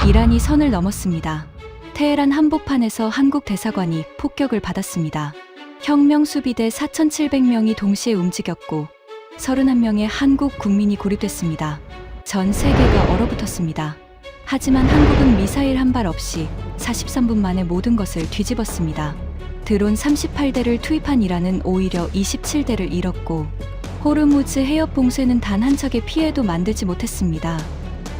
이란이 선을 넘었습니다. 테헤란 한복판에서 한국 대사관이 폭격을 받았습니다. 혁명수비대 4,700명이 동시에 움직였고 31명의 한국 국민이 고립됐습니다. 전 세계가 얼어붙었습니다. 하지만 한국은 미사일 한 발 없이 43분 만에 모든 것을 뒤집었습니다. 드론 38대를 투입한 이란은 오히려 27대를 잃었고 호르무즈 해협 봉쇄는 단 한 척의 피해도 만들지 못했습니다.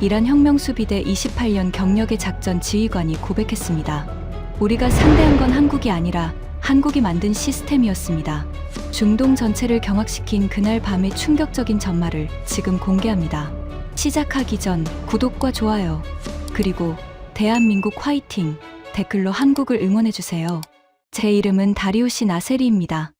이란 혁명수비대 28년 경력의 작전 지휘관이 고백했습니다. 우리가 상대한 건 한국이 아니라 한국이 만든 시스템이었습니다. 중동 전체를 경악시킨 그날 밤의 충격적인 전말을 지금 공개합니다. 시작하기 전 구독과 좋아요, 그리고 대한민국 화이팅 댓글로 한국을 응원해주세요. 제 이름은 다리우시 나세리입니다.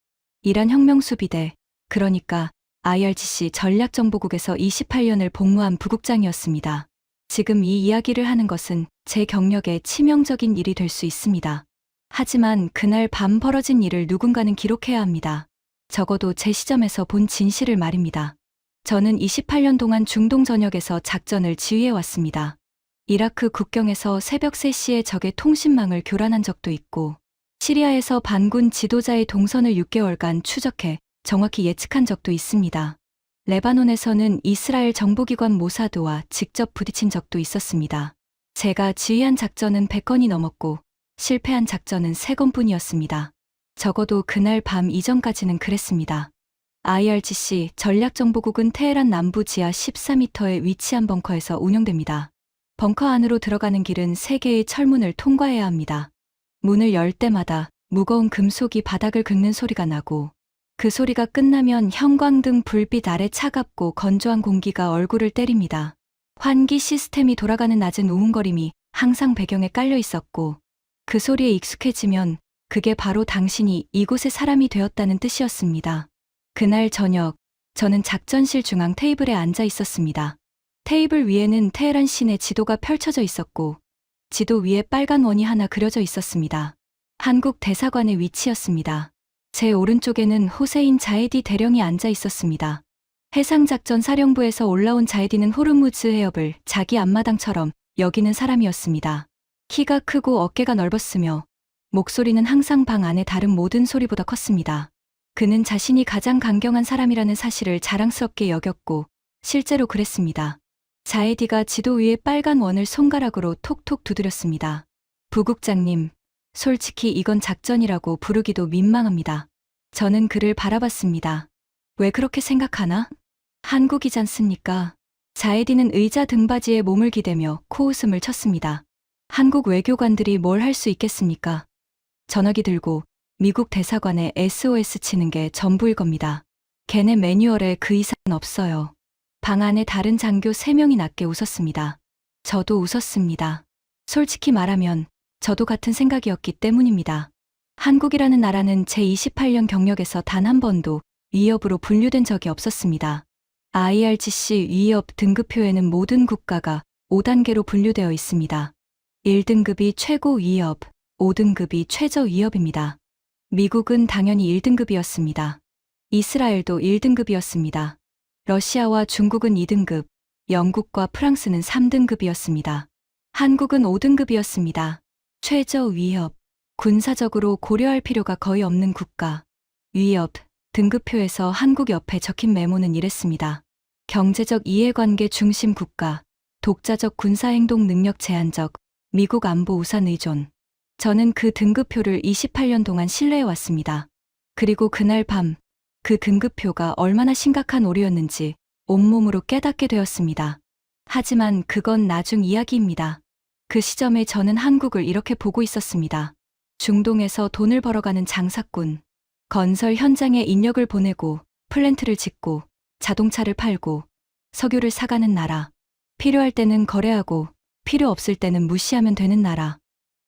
이란 혁명수비대, 그러니까 IRGC 전략정보국에서 28년을 복무한 부국장이었습니다. 지금 이 이야기를 하는 것은 제 경력에 치명적인 일이 될 수 있습니다. 하지만 그날 밤 벌어진 일을 누군가는 기록해야 합니다. 적어도 제 시점에서 본 진실을 말입니다. 저는 28년 동안 중동 전역에서 작전을 지휘해왔습니다. 이라크 국경에서 새벽 3시에 적의 통신망을 교란한 적도 있고, 시리아에서 반군 지도자의 동선을 6개월간 추적해 정확히 예측한 적도 있습니다. 레바논에서는 이스라엘 정보기관 모사드와 직접 부딪힌 적도 있었습니다. 제가 지휘한 작전은 100건이 넘었고 실패한 작전은 3건뿐이었습니다. 적어도 그날 밤 이전까지는 그랬습니다. IRGC 전략정보국은 테헤란 남부 지하 14m에 위치한 벙커에서 운영됩니다. 벙커 안으로 들어가는 길은 3개의 철문을 통과해야 합니다. 문을 열 때마다 무거운 금속이 바닥을 긁는 소리가 나고, 그 소리가 끝나면 형광등 불빛 아래 차갑고 건조한 공기가 얼굴을 때립니다. 환기 시스템이 돌아가는 낮은 우웅거림이 항상 배경에 깔려 있었고, 그 소리에 익숙해지면 그게 바로 당신이 이곳의 사람이 되었다는 뜻이었습니다. 그날 저녁, 저는 작전실 중앙 테이블에 앉아 있었습니다. 테이블 위에는 테헤란 시내 지도가 펼쳐져 있었고, 지도 위에 빨간 원이 하나 그려져 있었습니다. 한국 대사관의 위치였습니다. 제 오른쪽에는 호세인 자에디 대령이 앉아 있었습니다. 해상작전 사령부에서 올라온 자에디는 호르무즈 해협을 자기 앞마당처럼 여기는 사람이었습니다. 키가 크고 어깨가 넓었으며 목소리는 항상 방 안의 다른 모든 소리보다 컸습니다. 그는 자신이 가장 강경한 사람이라는 사실을 자랑스럽게 여겼고 실제로 그랬습니다. 자에디가 지도 위에 빨간 원을 손가락으로 톡톡 두드렸습니다. 부국장님, 솔직히 이건 작전이라고 부르기도 민망합니다. 저는 그를 바라봤습니다. 왜 그렇게 생각하나? 한국이잖습니까? 자에디는 의자 등받이에 몸을 기대며 코웃음을 쳤습니다. 한국 외교관들이 뭘 할 수 있겠습니까? 전화기 들고 미국 대사관에 SOS 치는 게 전부일 겁니다. 걔네 매뉴얼에 그 이상은 없어요. 방 안에 다른 장교 3명이 낮게 웃었습니다. 저도 웃었습니다. 솔직히 말하면 저도 같은 생각이었기 때문입니다. 한국이라는 나라는 제28년 경력에서 단 한 번도 위협으로 분류된 적이 없었습니다. IRGC 위협 등급표에는 모든 국가가 5단계로 분류되어 있습니다. 1등급이 최고 위협, 5등급이 최저 위협입니다. 미국은 당연히 1등급이었습니다. 이스라엘도 1등급이었습니다. 러시아와 중국은 2등급, 영국과 프랑스는 3등급이었습니다. 한국은 5등급이었습니다. 최저 위협, 군사적으로 고려할 필요가 거의 없는 국가. 위협, 등급표에서 한국 옆에 적힌 메모는 이랬습니다. 경제적 이해관계 중심 국가, 독자적 군사행동 능력 제한적, 미국 안보 우산 의존. 저는 그 등급표를 28년 동안 신뢰해왔습니다. 그리고 그날 밤, 그 등급표가 얼마나 심각한 오류였는지 온몸으로 깨닫게 되었습니다. 하지만 그건 나중 이야기입니다. 그 시점에 저는 한국을 이렇게 보고 있었습니다. 중동에서 돈을 벌어가는 장사꾼, 건설 현장에 인력을 보내고 플랜트를 짓고 자동차를 팔고 석유를 사가는 나라, 필요할 때는 거래하고 필요 없을 때는 무시하면 되는 나라,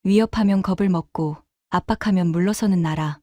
위협하면 겁을 먹고 압박하면 물러서는 나라.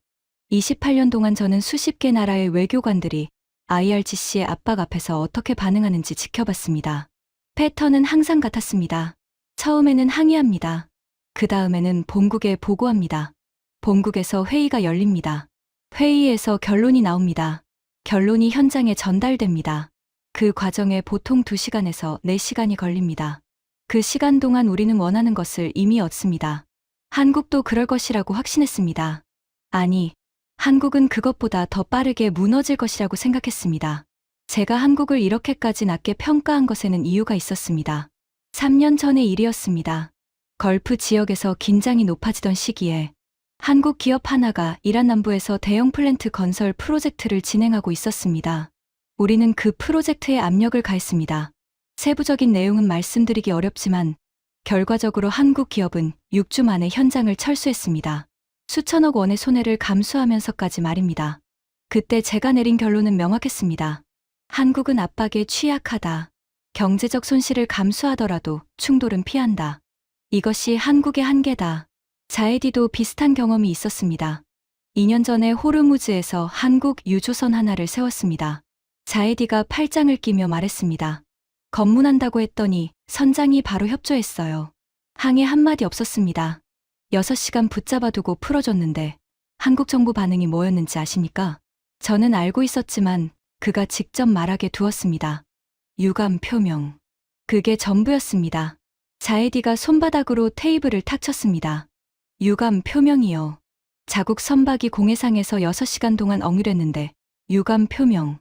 28년 동안 저는 수십 개 나라의 외교관들이 IRGC의 압박 앞에서 어떻게 반응하는지 지켜봤습니다. 패턴은 항상 같았습니다. 처음에는 항의합니다. 그 다음에는 본국에 보고합니다. 본국에서 회의가 열립니다. 회의에서 결론이 나옵니다. 결론이 현장에 전달됩니다. 그 과정에 보통 2시간에서 4시간이 걸립니다. 그 시간 동안 우리는 원하는 것을 이미 얻습니다. 한국도 그럴 것이라고 확신했습니다. 아니, 한국은 그것보다 더 빠르게 무너질 것이라고 생각했습니다. 제가 한국을 이렇게까지 낮게 평가한 것에는 이유가 있었습니다. 3년 전의 일이었습니다. 걸프 지역에서 긴장이 높아지던 시기에 한국 기업 하나가 이란 남부에서 대형 플랜트 건설 프로젝트를 진행하고 있었습니다. 우리는 그 프로젝트에 압력을 가했습니다. 세부적인 내용은 말씀드리기 어렵지만 결과적으로 한국 기업은 6주 만에 현장을 철수했습니다. 수천억 원의 손해를 감수하면서까지 말입니다. 그때 제가 내린 결론은 명확했습니다. 한국은 압박에 취약하다. 경제적 손실을 감수하더라도 충돌은 피한다. 이것이 한국의 한계다. 자에디도 비슷한 경험이 있었습니다. 2년 전에 호르무즈에서 한국 유조선 하나를 세웠습니다. 자에디가 팔짱을 끼며 말했습니다. 검문한다고 했더니 선장이 바로 협조했어요. 항해 한마디 없었습니다. 6시간 붙잡아두고 풀어줬는데 한국 정부 반응이 뭐였는지 아십니까? 저는 알고 있었지만 그가 직접 말하게 두었습니다. 유감 표명. 그게 전부였습니다. 자에디가 손바닥으로 테이블을 탁 쳤습니다. 유감 표명이요. 자국 선박이 공해상에서 6시간 동안 억류했는데 유감 표명.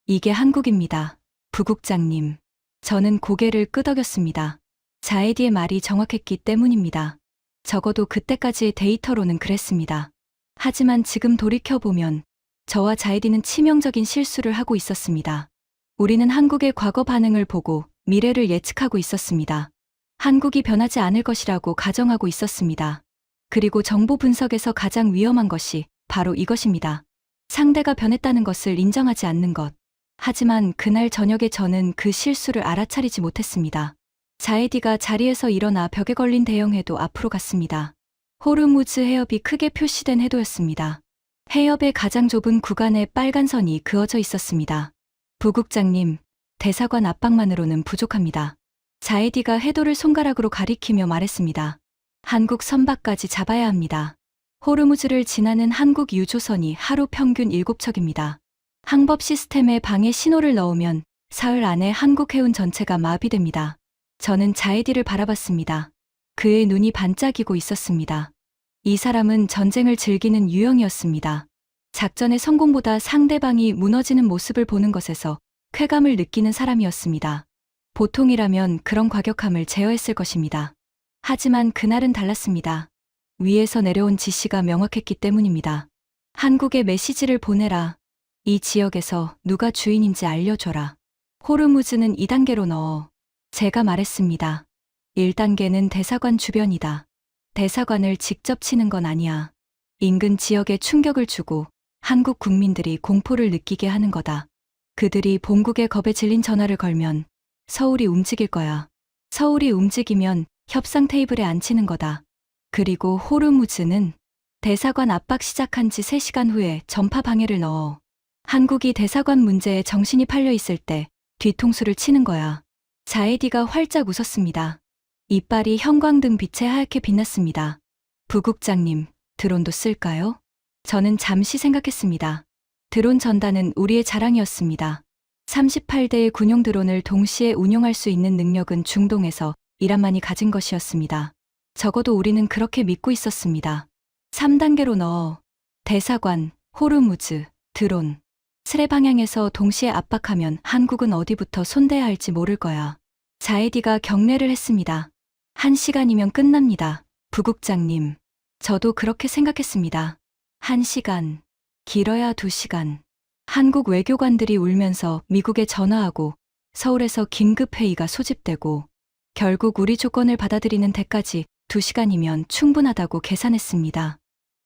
이게 한국입니다. 부국장님. 저는 고개를 끄덕였습니다. 자에디의 말이 정확했기 때문입니다. 적어도 그때까지의 데이터로는 그랬습니다. 하지만 지금 돌이켜보면 저와 자에디는 치명적인 실수를 하고 있었습니다. 우리는 한국의 과거 반응을 보고 미래를 예측하고 있었습니다. 한국이 변하지 않을 것이라고 가정하고 있었습니다. 그리고 정보 분석에서 가장 위험한 것이 바로 이것입니다. 상대가 변했다는 것을 인정하지 않는 것. 하지만 그날 저녁에 저는 그 실수를 알아차리지 못했습니다. 자에디가 자리에서 일어나 벽에 걸린 대형해도 앞으로 갔습니다. 호르무즈 해협이 크게 표시된 해도였습니다. 해협의 가장 좁은 구간에 빨간 선이 그어져 있었습니다. 부국장님, 대사관 압박만으로는 부족합니다. 자에디가 해도를 손가락으로 가리키며 말했습니다. 한국 선박까지 잡아야 합니다. 호르무즈를 지나는 한국 유조선이 하루 평균 7척입니다. 항법 시스템에 방해 신호를 넣으면 사흘 안에 한국 해운 전체가 마비됩니다. 저는 자에디를 바라봤습니다. 그의 눈이 반짝이고 있었습니다. 이 사람은 전쟁을 즐기는 유형이었습니다. 작전의 성공보다 상대방이 무너지는 모습을 보는 것에서 쾌감을 느끼는 사람이었습니다. 보통이라면 그런 과격함을 제어했을 것입니다. 하지만 그날은 달랐습니다. 위에서 내려온 지시가 명확했기 때문입니다. 한국에 메시지를 보내라. 이 지역에서 누가 주인인지 알려줘라. 호르무즈는 2단계로 넣어. 제가 말했습니다. 1단계는 대사관 주변이다. 대사관을 직접 치는 건 아니야. 인근 지역에 충격을 주고 한국 국민들이 공포를 느끼게 하는 거다. 그들이 본국에 겁에 질린 전화를 걸면 서울이 움직일 거야. 서울이 움직이면 협상 테이블에 앉히는 거다. 그리고 호르무즈는 대사관 압박 시작한 지 3시간 후에 전파 방해를 넣어. 한국이 대사관 문제에 정신이 팔려 있을 때 뒤통수를 치는 거야. 자에디가 활짝 웃었습니다. 이빨이 형광등 빛에 하얗게 빛났습니다. 부국장님, 드론도 쓸까요? 저는 잠시 생각했습니다. 드론 전단은 우리의 자랑이었습니다. 38대의 군용 드론을 동시에 운용할 수 있는 능력은 중동에서 이란만이 가진 것이었습니다. 적어도 우리는 그렇게 믿고 있었습니다. 3단계로 넣어. 대사관, 호르무즈, 드론. 스레 방향에서 동시에 압박하면 한국은 어디부터 손대야 할지 모를 거야. 자에디가 경례를 했습니다. 1시간이면 끝납니다. 부국장님. 저도 그렇게 생각했습니다. 1시간. 길어야 2시간. 한국 외교관들이 울면서 미국에 전화하고 서울에서 긴급회의가 소집되고 결국 우리 조건을 받아들이는 데까지 2시간이면 충분하다고 계산했습니다.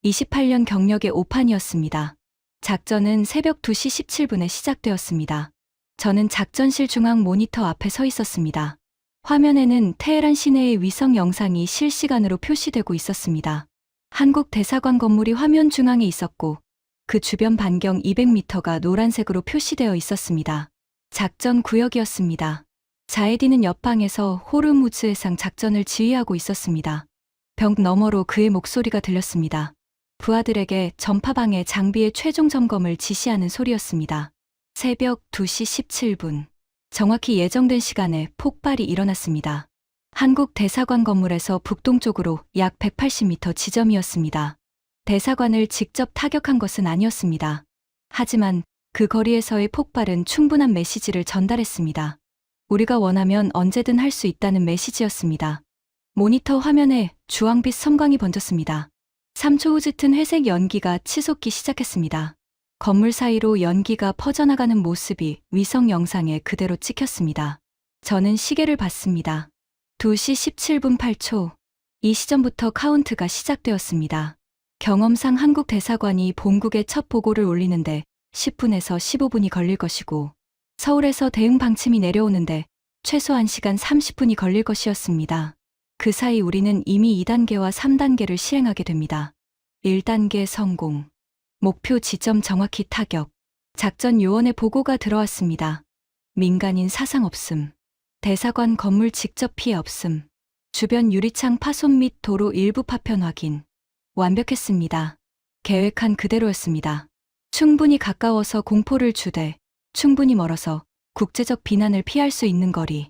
28년 경력의 오판이었습니다. 작전은 새벽 2시 17분에 시작되었습니다. 저는 작전실 중앙 모니터 앞에 서 있었습니다. 화면에는 테헤란 시내의 위성 영상이 실시간으로 표시되고 있었습니다. 한국 대사관 건물이 화면 중앙에 있었고 그 주변 반경 200m가 노란색으로 표시되어 있었습니다. 작전 구역이었습니다. 자에디는 옆방에서 호르무즈 해상 작전을 지휘하고 있었습니다. 벽 너머로 그의 목소리가 들렸습니다. 부하들에게 전파방해 장비의 최종 점검을 지시하는 소리였습니다. 새벽 2시 17분. 정확히 예정된 시간에 폭발이 일어났습니다. 한국 대사관 건물에서 북동쪽으로 약 180m 지점이었습니다. 대사관을 직접 타격한 것은 아니었습니다. 하지만 그 거리에서의 폭발은 충분한 메시지를 전달했습니다. 우리가 원하면 언제든 할 수 있다는 메시지였습니다. 모니터 화면에 주황빛 섬광이 번졌습니다. 3초 후 짙은 회색 연기가 치솟기 시작했습니다. 건물 사이로 연기가 퍼져나가는 모습이 위성 영상에 그대로 찍혔습니다. 저는 시계를 봤습니다. 2시 17분 8초. 이 시점부터 카운트가 시작되었습니다. 경험상 한국 대사관이 본국에 첫 보고를 올리는데 10분에서 15분이 걸릴 것이고, 서울에서 대응 방침이 내려오는데 최소한 시간 30분이 걸릴 것이었습니다. 그 사이 우리는 이미 2단계와 3단계를 시행하게 됩니다. 1단계 성공. 목표 지점 정확히 타격. 작전 요원의 보고가 들어왔습니다. 민간인 사상 없음. 대사관 건물 직접 피해 없음. 주변 유리창 파손 및 도로 일부 파편 확인. 완벽했습니다. 계획한 그대로였습니다. 충분히 가까워서 공포를 주되, 충분히 멀어서 국제적 비난을 피할 수 있는 거리.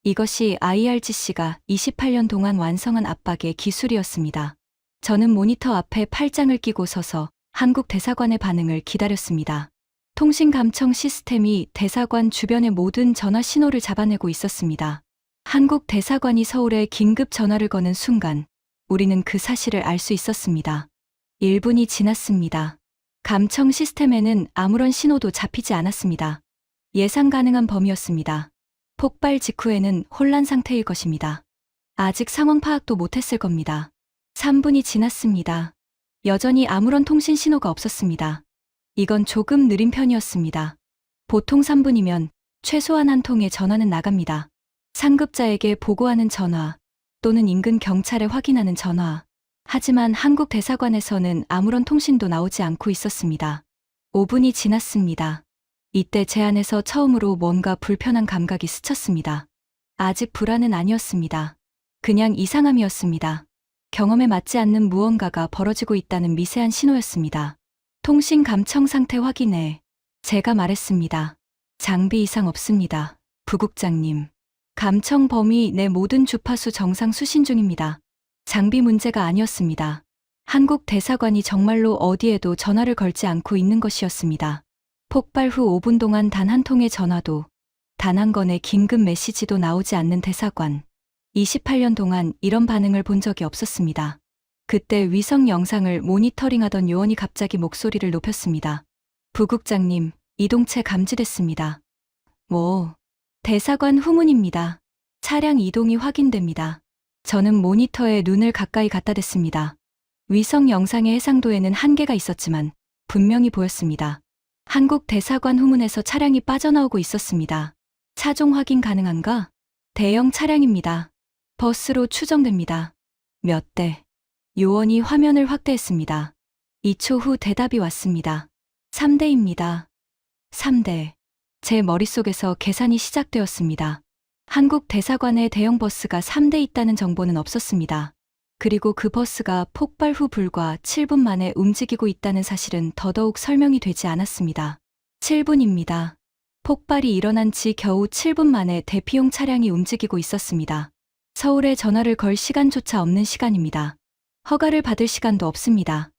이것이 IRGC가 28년 동안 완성한 압박의 기술이었습니다. 저는 모니터 앞에 팔짱을 끼고 서서 한국 대사관의 반응을 기다렸습니다. 통신 감청 시스템이 대사관 주변의 모든 전화 신호를 잡아내고 있었습니다. 한국 대사관이 서울에 긴급 전화를 거는 순간 우리는 그 사실을 알 수 있었습니다. 1분이 지났습니다. 감청 시스템에는 아무런 신호도 잡히지 않았습니다. 예상 가능한 범위였습니다. 폭발 직후에는 혼란 상태일 것입니다. 아직 상황 파악도 못했을 겁니다. 3분이 지났습니다. 여전히 아무런 통신 신호가 없었습니다. 이건 조금 느린 편이었습니다. 보통 3분이면 최소한 한 통의 전화는 나갑니다. 상급자에게 보고하는 전화 또는 인근 경찰에 확인하는 전화. 하지만 한국 대사관에서는 아무런 통신도 나오지 않고 있었습니다. 5분이 지났습니다. 이때 제 안에서 처음으로 뭔가 불편한 감각이 스쳤습니다. 아직 불안은 아니었습니다. 그냥 이상함이었습니다. 경험에 맞지 않는 무언가가 벌어지고 있다는 미세한 신호였습니다. 통신 감청 상태 확인해. 제가 말했습니다. 장비 이상 없습니다. 부국장님. 감청 범위 내 모든 주파수 정상 수신 중입니다. 장비 문제가 아니었습니다. 한국 대사관이 정말로 어디에도 전화를 걸지 않고 있는 것이었습니다. 폭발 후 5분 동안 단 한 통의 전화도, 단 한 건의 긴급 메시지도 나오지 않는 대사관. 28년 동안 이런 반응을 본 적이 없었습니다. 그때 위성 영상을 모니터링하던 요원이 갑자기 목소리를 높였습니다. 부국장님, 이동체 감지됐습니다. 대사관 후문입니다. 차량 이동이 확인됩니다. 저는 모니터에 눈을 가까이 갖다 댔습니다. 위성 영상의 해상도에는 한계가 있었지만 분명히 보였습니다. 한국 대사관 후문에서 차량이 빠져나오고 있었습니다. 차종 확인 가능한가? 대형 차량입니다. 버스로 추정됩니다. 몇 대? 요원이 화면을 확대했습니다. 2초 후 대답이 왔습니다. 3대입니다. 3대. 제 머릿속에서 계산이 시작되었습니다. 한국 대사관에 대형 버스가 3대 있다는 정보는 없었습니다. 그리고 그 버스가 폭발 후 불과 7분 만에 움직이고 있다는 사실은 더더욱 설명이 되지 않았습니다. 7분입니다. 폭발이 일어난 지 겨우 7분 만에 대피용 차량이 움직이고 있었습니다. 서울에 전화를 걸 시간조차 없는 시간입니다. 허가를 받을 시간도 없습니다.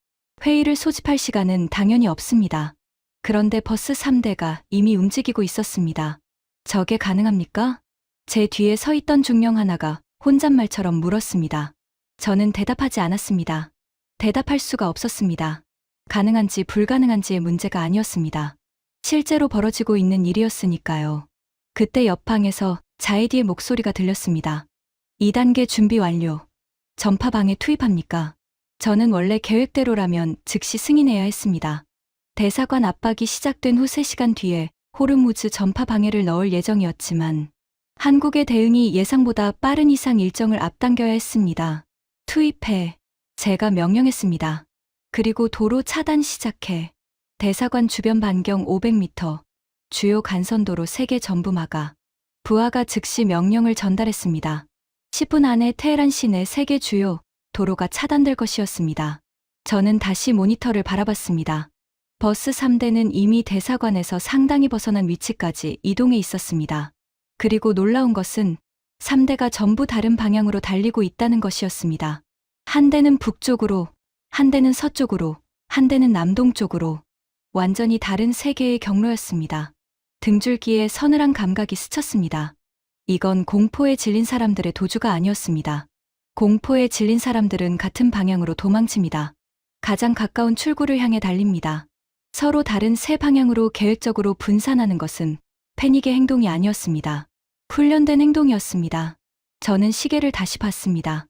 회의를 소집할 시간은 당연히 없습니다. 그런데 버스 3대가 이미 움직이고 있었습니다. 저게 가능합니까? 제 뒤에 서 있던 중령 하나가 혼잣말처럼 물었습니다. 저는 대답하지 않았습니다. 대답할 수가 없었습니다. 가능한지 불가능한지의 문제가 아니었습니다. 실제로 벌어지고 있는 일이었으니까요. 그때 옆방에서 자이디의 목소리가 들렸습니다. 2단계 준비 완료. 전파방에 투입합니까? 저는 원래 계획대로라면 즉시 승인해야 했습니다. 대사관 압박이 시작된 후 3시간 뒤에 호르무즈 전파 방해를 넣을 예정이었지만 한국의 대응이 예상보다 빠른 이상 일정을 앞당겨야 했습니다. 투입해. 제가 명령했습니다. 그리고 도로 차단 시작해. 대사관 주변 반경 500m, 주요 간선도로 3개 전부 막아. 부하가 즉시 명령을 전달했습니다. 10분 안에 테헤란 시내 3개 주요 도로가 차단될 것이었습니다. 저는 다시 모니터를 바라봤습니다. 버스 3대는 이미 대사관에서 상당히 벗어난 위치까지 이동해 있었습니다. 그리고 놀라운 것은 3대가 전부 다른 방향으로 달리고 있다는 것이었습니다. 한 대는 북쪽으로, 한 대는 서쪽으로, 한 대는 남동쪽으로. 완전히 다른 세계의 경로였습니다. 등줄기에 서늘한 감각이 스쳤습니다. 이건 공포에 질린 사람들의 도주가 아니었습니다. 공포에 질린 사람들은 같은 방향으로 도망칩니다. 가장 가까운 출구를 향해 달립니다. 서로 다른 세 방향으로 계획적으로 분산하는 것은 패닉의 행동이 아니었습니다. 훈련된 행동이었습니다. 저는 시계를 다시 봤습니다.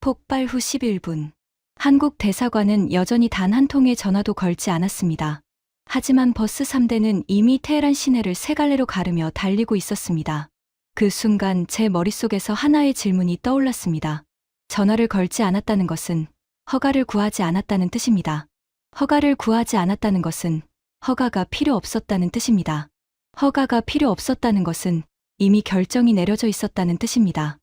폭발 후 11분. 한국 대사관은 여전히 단 한 통의 전화도 걸지 않았습니다. 하지만 버스 3대는 이미 테헤란 시내를 세 갈래로 가르며 달리고 있었습니다. 그 순간 제 머릿속에서 하나의 질문이 떠올랐습니다. 전화를 걸지 않았다는 것은 허가를 구하지 않았다는 뜻입니다. 허가를 구하지 않았다는 것은 허가가 필요 없었다는 뜻입니다. 허가가 필요 없었다는 것은 이미 결정이 내려져 있었다는 뜻입니다.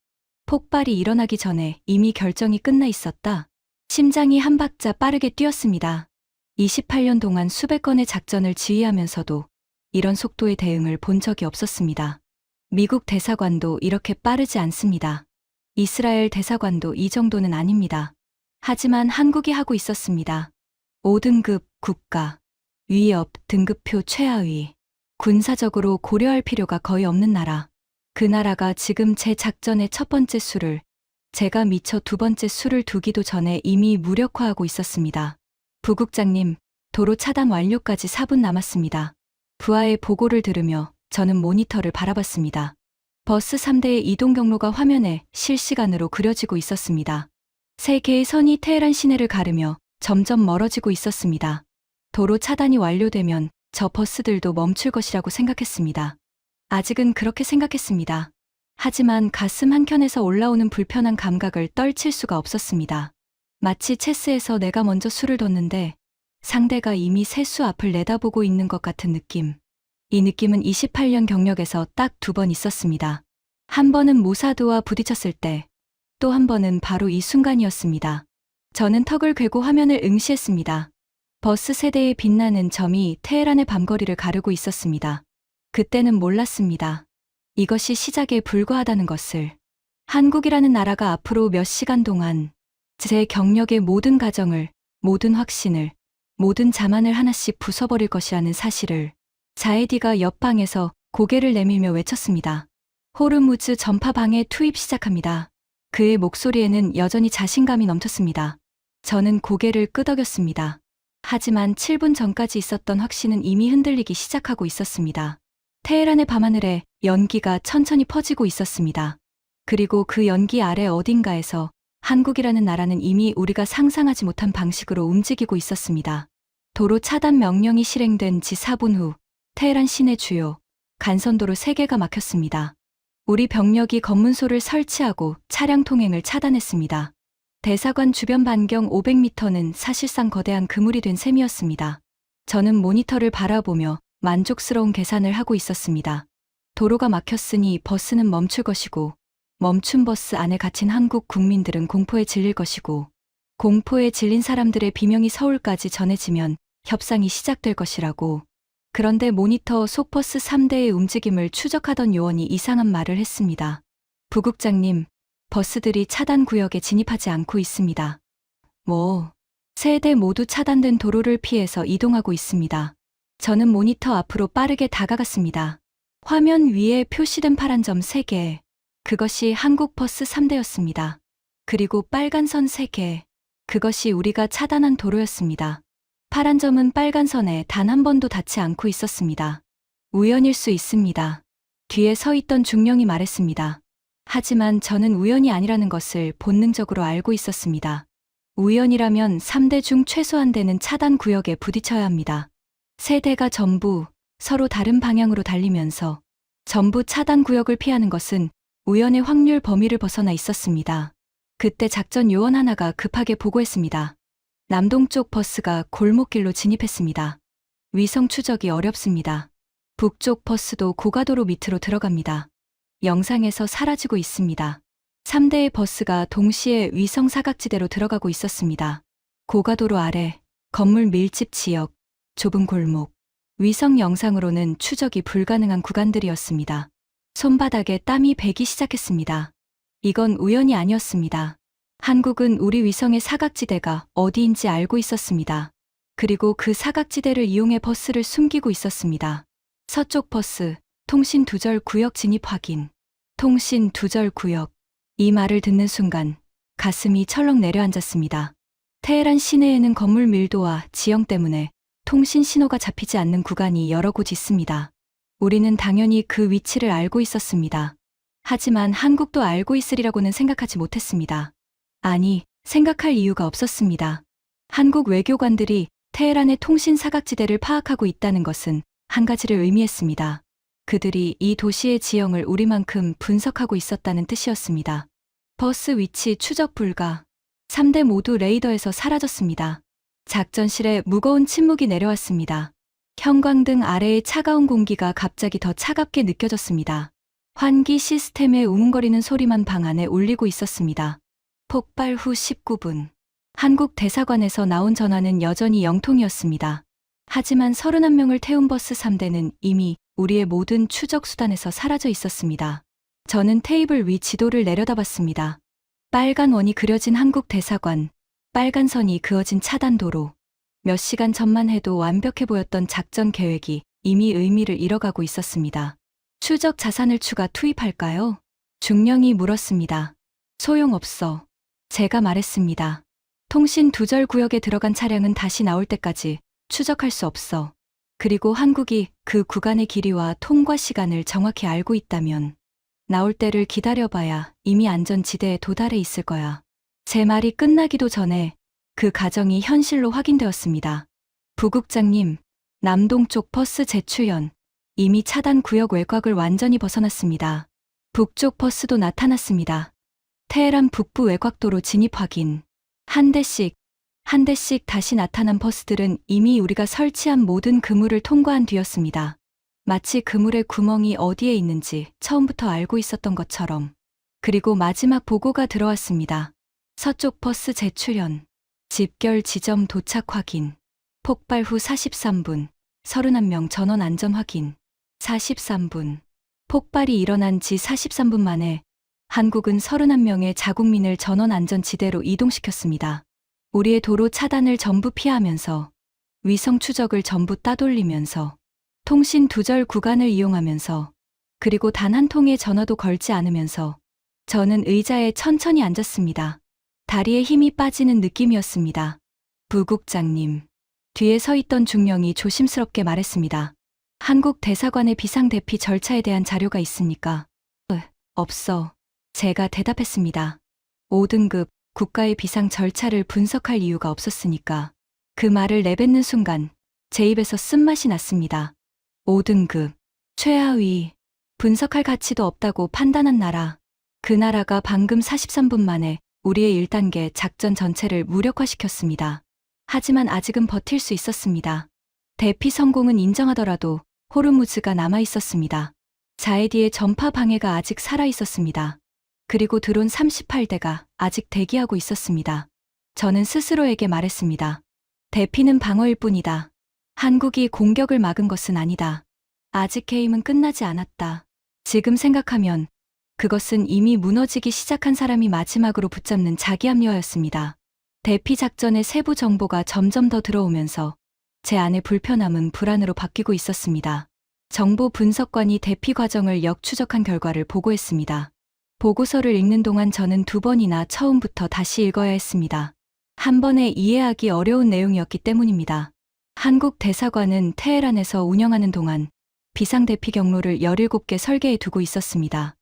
폭발이 일어나기 전에 이미 결정이 끝나 있었다. 심장이 한 박자 빠르게 뛰었습니다. 28년 동안 수백 건의 작전을 지휘하면서도 이런 속도의 대응을 본 적이 없었습니다. 미국 대사관도 이렇게 빠르지 않습니다. 이스라엘 대사관도 이 정도는 아닙니다. 하지만 한국이 하고 있었습니다. 5등급 국가, 위협 등급표 최하위, 군사적으로 고려할 필요가 거의 없는 나라. 그 나라가 지금 제 작전의 첫 번째 수를, 제가 미처 두 번째 수를 두기도 전에 이미 무력화하고 있었습니다. 부국장님, 도로 차단 완료까지 4분 남았습니다. 부하의 보고를 들으며 저는 모니터를 바라봤습니다. 버스 3대의 이동 경로가 화면에 실시간으로 그려지고 있었습니다. 세 개의 선이 테헤란 시내를 가르며 점점 멀어지고 있었습니다. 도로 차단이 완료되면 저 버스들도 멈출 것이라고 생각했습니다. 아직은 그렇게 생각했습니다. 하지만 가슴 한켠에서 올라오는 불편한 감각을 떨칠 수가 없었습니다. 마치 체스에서 내가 먼저 수를 뒀는데 상대가 이미 세 수 앞을 내다보고 있는 것 같은 느낌. 이 느낌은 28년 경력에서 딱 두 번 있었습니다. 한 번은 모사드와 부딪혔을 때, 또 한 번은 바로 이 순간이었습니다. 저는 턱을 괴고 화면을 응시했습니다. 버스 세대의 빛나는 점이 테헤란의 밤거리를 가르고 있었습니다. 그때는 몰랐습니다. 이것이 시작에 불과하다는 것을. 한국이라는 나라가 앞으로 몇 시간 동안 제 경력의 모든 가정을, 모든 확신을, 모든 자만을 하나씩 부숴버릴 것이라는 사실을. 자에디가 옆방에서 고개를 내밀며 외쳤습니다. 호르무즈 전파방에 투입 시작합니다. 그의 목소리에는 여전히 자신감이 넘쳤습니다. 저는 고개를 끄덕였습니다. 하지만 7분 전까지 있었던 확신은 이미 흔들리기 시작하고 있었습니다. 테헤란의 밤하늘에 연기가 천천히 퍼지고 있었습니다. 그리고 그 연기 아래 어딘가에서 한국이라는 나라는 이미 우리가 상상하지 못한 방식으로 움직이고 있었습니다. 도로 차단 명령이 실행된 지 4분 후 테헤란 시내 주요 간선도로 3개가 막혔습니다. 우리 병력이 검문소를 설치하고 차량 통행을 차단했습니다. 대사관 주변 반경 500m는 사실상 거대한 그물이 된 셈이었습니다. 저는 모니터를 바라보며 만족스러운 계산을 하고 있었습니다. 도로가 막혔으니 버스는 멈출 것이고, 멈춘 버스 안에 갇힌 한국 국민들은 공포에 질릴 것이고, 공포에 질린 사람들의 비명이 서울까지 전해지면 협상이 시작될 것이라고. 그런데 모니터 속 버스 3대의 움직임을 추적하던 요원이 이상한 말을 했습니다. 부국장님, 버스들이 차단 구역에 진입하지 않고 있습니다. 세 대 모두 차단된 도로를 피해서 이동하고 있습니다. 저는 모니터 앞으로 빠르게 다가갔습니다. 화면 위에 표시된 파란 점 3개. 그것이 한국 버스 3대였습니다. 그리고 빨간 선 3개. 그것이 우리가 차단한 도로였습니다. 파란 점은 빨간 선에 단 한 번도 닿지 않고 있었습니다. 우연일 수 있습니다. 뒤에 서 있던 중령이 말했습니다. 하지만 저는 우연이 아니라는 것을 본능적으로 알고 있었습니다. 우연이라면 3대 중 최소 한 대는 차단 구역에 부딪혀야 합니다. 3대가 전부 서로 다른 방향으로 달리면서 전부 차단 구역을 피하는 것은 우연의 확률 범위를 벗어나 있었습니다. 그때 작전 요원 하나가 급하게 보고했습니다. 남동쪽 버스가 골목길로 진입했습니다. 위성 추적이 어렵습니다. 북쪽 버스도 고가도로 밑으로 들어갑니다. 영상에서 사라지고 있습니다. 3대의 버스가 동시에 위성 사각지대로 들어가고 있었습니다. 고가도로 아래, 건물 밀집 지역, 좁은 골목. 위성 영상으로는 추적이 불가능한 구간들이었습니다. 손바닥에 땀이 배기 시작했습니다. 이건 우연이 아니었습니다. 한국은 우리 위성의 사각지대가 어디인지 알고 있었습니다. 그리고 그 사각지대를 이용해 버스를 숨기고 있었습니다. 서쪽 버스, 통신 두절 구역 진입 확인. 통신 두절 구역. 이 말을 듣는 순간 가슴이 철렁 내려앉았습니다. 테헤란 시내에는 건물 밀도와 지형 때문에 통신 신호가 잡히지 않는 구간이 여러 곳 있습니다. 우리는 당연히 그 위치를 알고 있었습니다. 하지만 한국도 알고 있으리라고는 생각하지 못했습니다. 아니, 생각할 이유가 없었습니다. 한국 외교관들이 테헤란의 통신 사각지대를 파악하고 있다는 것은 한 가지를 의미했습니다. 그들이 이 도시의 지형을 우리만큼 분석하고 있었다는 뜻이었습니다. 버스 위치 추적 불가. 3대 모두 레이더에서 사라졌습니다. 작전실에 무거운 침묵이 내려왔습니다. 형광등 아래의 차가운 공기가 갑자기 더 차갑게 느껴졌습니다. 환기 시스템의 우웅거리는 소리만 방 안에 울리고 있었습니다. 폭발 후 19분. 한국 대사관에서 나온 전화는 여전히 영통이었습니다. 하지만 31명을 태운 버스 3대는 이미 우리의 모든 추적 수단에서 사라져 있었습니다. 저는 테이블 위 지도를 내려다봤습니다. 빨간 원이 그려진 한국 대사관, 빨간 선이 그어진 차단도로. 몇 시간 전만 해도 완벽해 보였던 작전 계획이 이미 의미를 잃어가고 있었습니다. 추적 자산을 추가 투입할까요? 중령이 물었습니다. 소용없어. 제가 말했습니다. 통신 두절 구역에 들어간 차량은 다시 나올 때까지 추적할 수 없어. 그리고 한국이 그 구간의 길이와 통과 시간을 정확히 알고 있다면 나올 때를 기다려봐야 이미 안전지대에 도달해 있을 거야. 제 말이 끝나기도 전에 그 가정이 현실로 확인되었습니다. 부국장님, 남동쪽 버스 재출현. 이미 차단 구역 외곽을 완전히 벗어났습니다. 북쪽 버스도 나타났습니다. 테헤란 북부 외곽도로 진입 확인. 한 대씩 다시 나타난 버스들은 이미 우리가 설치한 모든 그물을 통과한 뒤였습니다. 마치 그물의 구멍이 어디에 있는지 처음부터 알고 있었던 것처럼. 그리고 마지막 보고가 들어왔습니다. 서쪽 버스 재출현. 집결 지점 도착 확인. 폭발 후 43분. 31명 전원 안전 확인. 43분. 폭발이 일어난 지 43분 만에 한국은 31명의 자국민을 전원 안전지대로 이동시켰습니다. 우리의 도로 차단을 전부 피하면서, 위성 추적을 전부 따돌리면서, 통신 두절 구간을 이용하면서, 그리고 단 한 통의 전화도 걸지 않으면서 저는 의자에 천천히 앉았습니다. 다리에 힘이 빠지는 느낌이었습니다. 부국장님. 뒤에 서 있던 중령이 조심스럽게 말했습니다. 한국 대사관의 비상대피 절차에 대한 자료가 있습니까? 없어. 제가 대답했습니다. 5등급 국가의 비상 절차를 분석할 이유가 없었으니까. 그 말을 내뱉는 순간 제 입에서 쓴맛이 났습니다. 5등급. 최하위. 분석할 가치도 없다고 판단한 나라. 그 나라가 방금 43분 만에 우리의 1단계 작전 전체를 무력화시켰습니다. 하지만 아직은 버틸 수 있었습니다. 대피 성공은 인정하더라도 호르무즈가 남아 있었습니다. 자에디의 전파 방해가 아직 살아 있었습니다. 그리고 드론 38대가 아직 대기하고 있었습니다. 저는 스스로에게 말했습니다. 대피는 방어일 뿐이다. 한국이 공격을 막은 것은 아니다. 아직 게임은 끝나지 않았다. 지금 생각하면 그것은 이미 무너지기 시작한 사람이 마지막으로 붙잡는 자기 합리화였습니다. 대피 작전의 세부 정보가 점점 더 들어오면서 제 안의 불편함은 불안으로 바뀌고 있었습니다. 정보 분석관이 대피 과정을 역추적한 결과를 보고했습니다. 보고서를 읽는 동안 저는 2번이나 처음부터 다시 읽어야 했습니다. 한 번에 이해하기 어려운 내용이었기 때문입니다. 한국 대사관은 테헤란에서 운영하는 동안 비상대피 경로를 17개 설계해 두고 있었습니다.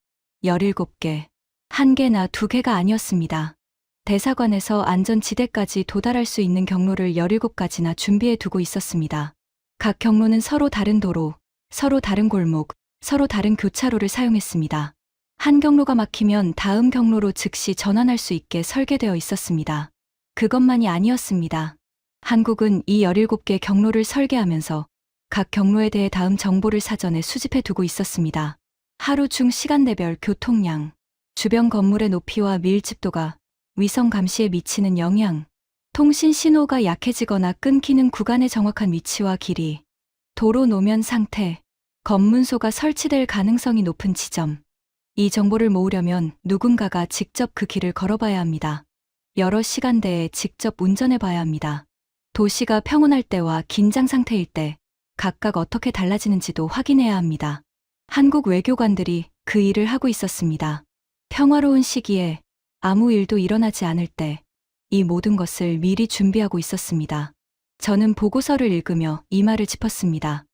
17개. 1개나 2개가 아니었습니다. 대사관에서 안전지대까지 도달할 수 있는 경로를 17가지나 준비해 두고 있었습니다. 각 경로는 서로 다른 도로, 서로 다른 골목, 서로 다른 교차로를 사용했습니다. 한 경로가 막히면 다음 경로로 즉시 전환할 수 있게 설계되어 있었습니다. 그것만이 아니었습니다. 한국은 이 17개 경로를 설계하면서 각 경로에 대해 다음 정보를 사전에 수집해 두고 있었습니다. 하루 중 시간대별 교통량, 주변 건물의 높이와 밀집도가 위성 감시에 미치는 영향, 통신 신호가 약해지거나 끊기는 구간의 정확한 위치와 길이, 도로 노면 상태, 검문소가 설치될 가능성이 높은 지점. 이 정보를 모으려면 누군가가 직접 그 길을 걸어봐야 합니다. 여러 시간대에 직접 운전해 봐야 합니다. 도시가 평온할 때와 긴장 상태일 때 각각 어떻게 달라지는지도 확인해야 합니다. 한국 외교관들이 그 일을 하고 있었습니다. 평화로운 시기에 아무 일도 일어나지 않을 때 이 모든 것을 미리 준비하고 있었습니다. 저는 보고서를 읽으며 이마를 짚었습니다.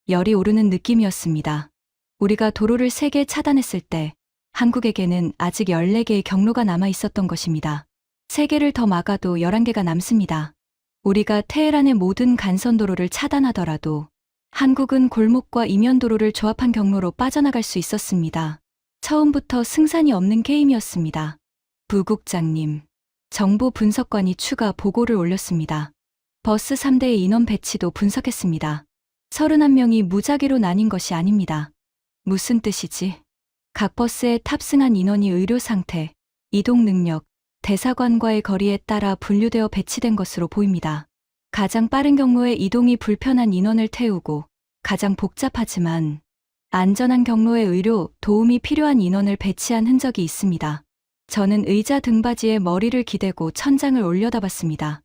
열이 오르는 느낌이었습니다. 우리가 도로를 3개 차단했을 때 한국에게는 아직 14개의 경로가 남아 있었던 것입니다. 3개를 더 막아도 11개가 남습니다. 우리가 테헤란의 모든 간선도로를 차단하더라도 한국은 골목과 이면도로를 조합한 경로로 빠져나갈 수 있었습니다. 처음부터 승산이 없는 게임이었습니다. 부국장님, 정보 분석관이 추가 보고를 올렸습니다. 버스 3대의 인원 배치도 분석했습니다. 31명이 무작위로 나뉜 것이 아닙니다. 무슨 뜻이지? 각 버스에 탑승한 인원이 의료 상태, 이동 능력, 대사관과의 거리에 따라 분류되어 배치된 것으로 보입니다. 가장 빠른 경로에 이동이 불편한 인원을 태우고 가장 복잡하지만 안전한 경로에 의료, 도움이 필요한 인원을 배치한 흔적이 있습니다. 저는 의자 등받이에 머리를 기대고 천장을 올려다봤습니다.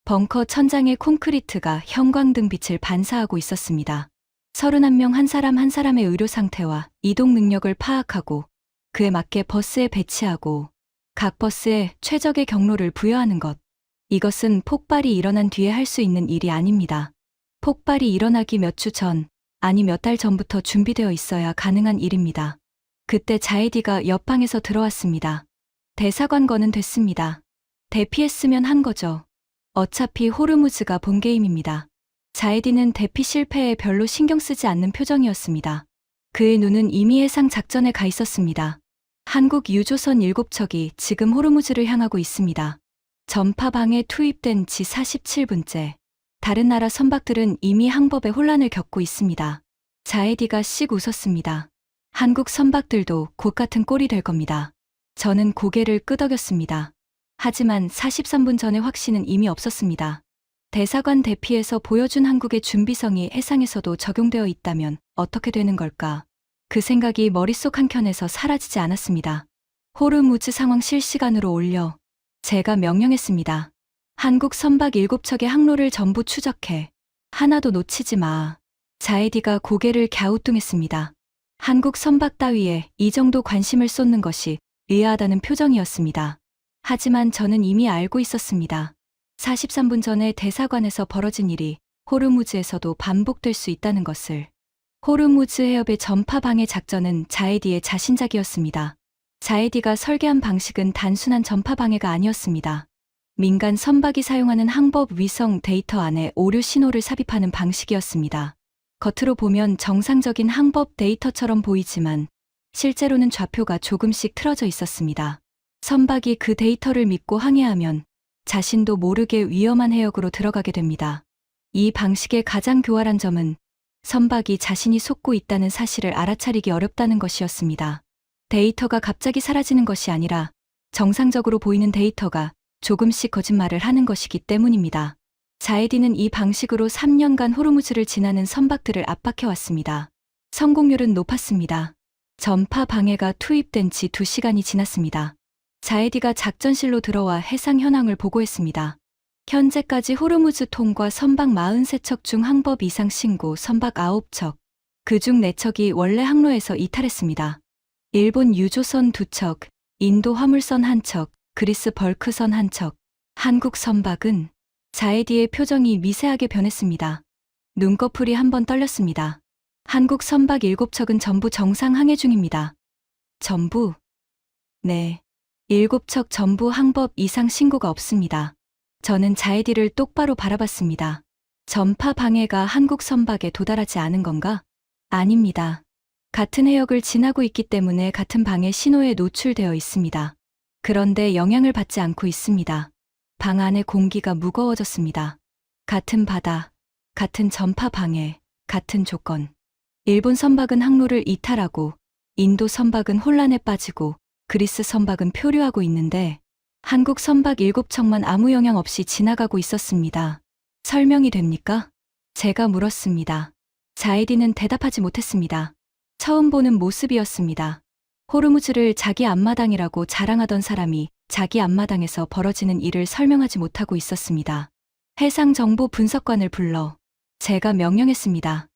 벙커 천장의 콘크리트가 형광등빛을 반사하고 있었습니다. 31명 한 사람 한 사람의 의료 상태와 이동 능력을 파악하고 그에 맞게 버스에 배치하고 각 버스에 최적의 경로를 부여하는 것. 이것은 폭발이 일어난 뒤에 할 수 있는 일이 아닙니다. 폭발이 일어나기 몇 주 전, 아니 몇 달 전부터 준비되어 있어야 가능한 일입니다. 그때 자이디가 옆방에서 들어왔습니다. 대사관건은 됐습니다. 대피했으면 한 거죠. 어차피 호르무즈가 본 게임입니다. 자이디는 대피 실패에 별로 신경 쓰지 않는 표정이었습니다. 그의 눈은 이미 해상 작전에 가 있었습니다. 한국 유조선 7척이 지금 호르무즈를 향하고 있습니다. 전파방에 투입된 지 47분째. 다른 나라 선박들은 이미 항법에 혼란을 겪고 있습니다. 자이디가 씩 웃었습니다. 한국 선박들도 곧 같은 꼴이 될 겁니다. 저는 고개를 끄덕였습니다. 하지만 43분 전의 확신은 이미 없었습니다. 대사관 대피에서 보여준 한국의 준비성이 해상에서도 적용되어 있다면 어떻게 되는 걸까? 그 생각이 머릿속 한켠에서 사라지지 않았습니다. 호르무즈 상황 실시간으로 올려 제가 명령했습니다. 한국 선박 7척의 항로를 전부 추적해. 하나도 놓치지 마. 자이디가 고개를 갸우뚱했습니다. 한국 선박 따위에 이 정도 관심을 쏟는 것이 의아하다는 표정이었습니다. 하지만 저는 이미 알고 있었습니다. 43분 전에 대사관에서 벌어진 일이 호르무즈에서도 반복될 수 있다는 것을. 호르무즈 해협의 전파 방해 작전은 자이디의 자신작이었습니다. 자이디가 설계한 방식은 단순한 전파 방해가 아니었습니다. 민간 선박이 사용하는 항법 위성 데이터 안에 오류 신호를 삽입하는 방식이었습니다. 겉으로 보면 정상적인 항법 데이터처럼 보이지만 실제로는 좌표가 조금씩 틀어져 있었습니다. 선박이 그 데이터를 믿고 항해하면 자신도 모르게 위험한 해역으로 들어가게 됩니다. 이 방식의 가장 교활한 점은 선박이 자신이 속고 있다는 사실을 알아차리기 어렵다는 것이었습니다. 데이터가 갑자기 사라지는 것이 아니라 정상적으로 보이는 데이터가 조금씩 거짓말을 하는 것이기 때문입니다. 자이디는 이 방식으로 3년간 호르무즈를 지나는 선박들을 압박해왔습니다. 성공률은 높았습니다. 전파 방해가 투입된 지 2시간이 지났습니다. 자이디가 작전실로 들어와 해상 현황을 보고했습니다. 현재까지 호르무즈 통과 선박 43척 중 항법 이상 신고 선박 9척, 그중 4척이 원래 항로에서 이탈했습니다. 일본 유조선 2척, 인도 화물선 1척, 그리스 벌크선 1척, 한국 선박은 자이디의 표정이 미세하게 변했습니다. 눈꺼풀이 한번 떨렸습니다. 한국 선박 7척은 전부 정상 항해 중입니다. 전부? 네. 7척 전부 항법 이상 신고가 없습니다. 저는 자이디를 똑바로 바라봤습니다. 전파 방해가 한국 선박에 도달하지 않은 건가? 아닙니다. 같은 해역을 지나고 있기 때문에 같은 방해 신호에 노출되어 있습니다. 그런데 영향을 받지 않고 있습니다. 방 안의 공기가 무거워졌습니다. 같은 바다, 같은 전파 방해, 같은 조건. 일본 선박은 항로를 이탈하고 인도 선박은 혼란에 빠지고 그리스 선박은 표류하고 있는데 한국 선박 7척만 아무 영향 없이 지나가고 있었습니다. 설명이 됩니까? 제가 물었습니다. 자이디는 대답하지 못했습니다. 처음 보는 모습이었습니다. 호르무즈를 자기 앞마당이라고 자랑하던 사람이 자기 앞마당에서 벌어지는 일을 설명하지 못하고 있었습니다. 해상정보 분석관을 불러 제가 명령했습니다.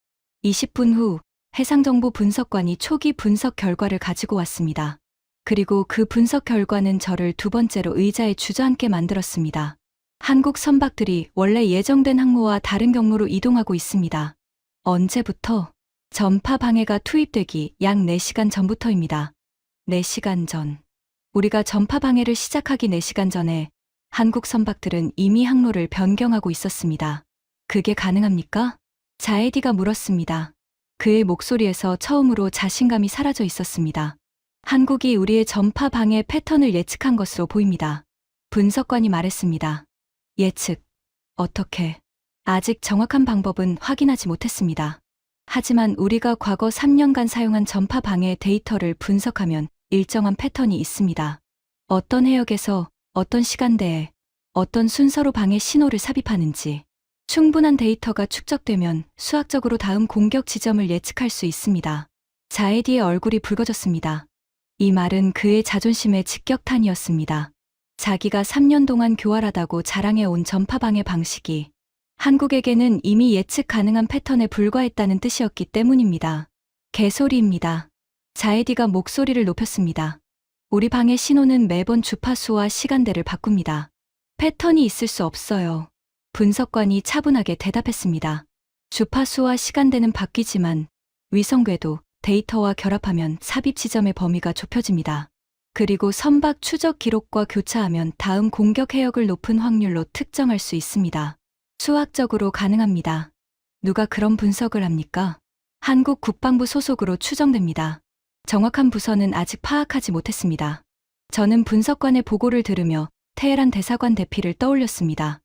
20분 후 해상정보 분석관이 초기 분석 결과를 가지고 왔습니다. 그리고 그 분석 결과는 저를 두 번째로 의자에 주저앉게 만들었습니다. 한국 선박들이 원래 예정된 항로와 다른 경로로 이동하고 있습니다. 언제부터? 전파 방해가 투입되기 약 4시간 전부터입니다. 4시간 전. 우리가 전파 방해를 시작하기 4시간 전에 한국 선박들은 이미 항로를 변경하고 있었습니다. 그게 가능합니까? 자에디가 물었습니다. 그의 목소리에서 처음으로 자신감이 사라져 있었습니다. 한국이 우리의 전파 방해 패턴을 예측한 것으로 보입니다. 분석관이 말했습니다. 예측. 어떻게? 아직 정확한 방법은 확인하지 못했습니다. 하지만 우리가 과거 3년간 사용한 전파 방해 데이터를 분석하면 일정한 패턴이 있습니다. 어떤 해역에서 어떤 시간대에 어떤 순서로 방해 신호를 삽입하는지 충분한 데이터가 축적되면 수학적으로 다음 공격 지점을 예측할 수 있습니다. 자에디의 얼굴이 붉어졌습니다. 이 말은 그의 자존심의 직격탄이었습니다. 자기가 3년 동안 교활하다고 자랑해온 전파 방해 방식이 한국에게는 이미 예측 가능한 패턴에 불과했다는 뜻이었기 때문입니다. 개소리입니다. 자에디가 목소리를 높였습니다. 우리 방해 신호는 매번 주파수와 시간대를 바꿉니다. 패턴이 있을 수 없어요. 분석관이 차분하게 대답했습니다. 주파수와 시간대는 바뀌지만 위성궤도 데이터와 결합하면 삽입 지점의 범위가 좁혀집니다. 그리고 선박 추적 기록과 교차하면 다음 공격 해역을 높은 확률로 특정할 수 있습니다. 수학적으로 가능합니다. 누가 그런 분석을 합니까? 한국 국방부 소속으로 추정됩니다. 정확한 부서는 아직 파악하지 못했습니다. 저는 분석관의 보고를 들으며 테헤란 대사관 대피를 떠올렸습니다.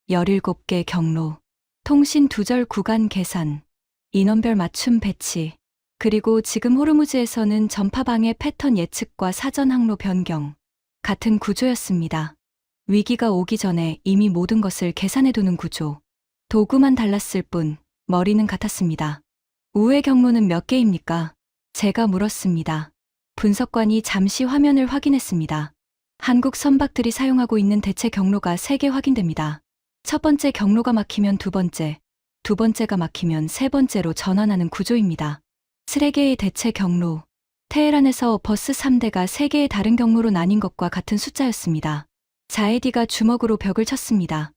17개 경로, 통신 두절 구간 계산, 인원별 맞춤 배치, 그리고 지금 호르무즈에서는 전파 방해 패턴 예측과 사전 항로 변경, 같은 구조였습니다. 위기가 오기 전에 이미 모든 것을 계산해두는 구조. 도구만 달랐을 뿐 머리는 같았습니다. 우회 경로는 몇 개입니까? 제가 물었습니다. 분석관이 잠시 화면을 확인했습니다. 한국 선박들이 사용하고 있는 대체 경로가 3개 확인됩니다. 첫 번째 경로가 막히면 두 번째가 막히면 세 번째로 전환하는 구조입니다. 3개의 대체 경로. 테헤란에서 버스 3대가 3개의 다른 경로로 나뉜 것과 같은 숫자였습니다. 자에디가 주먹으로 벽을 쳤습니다.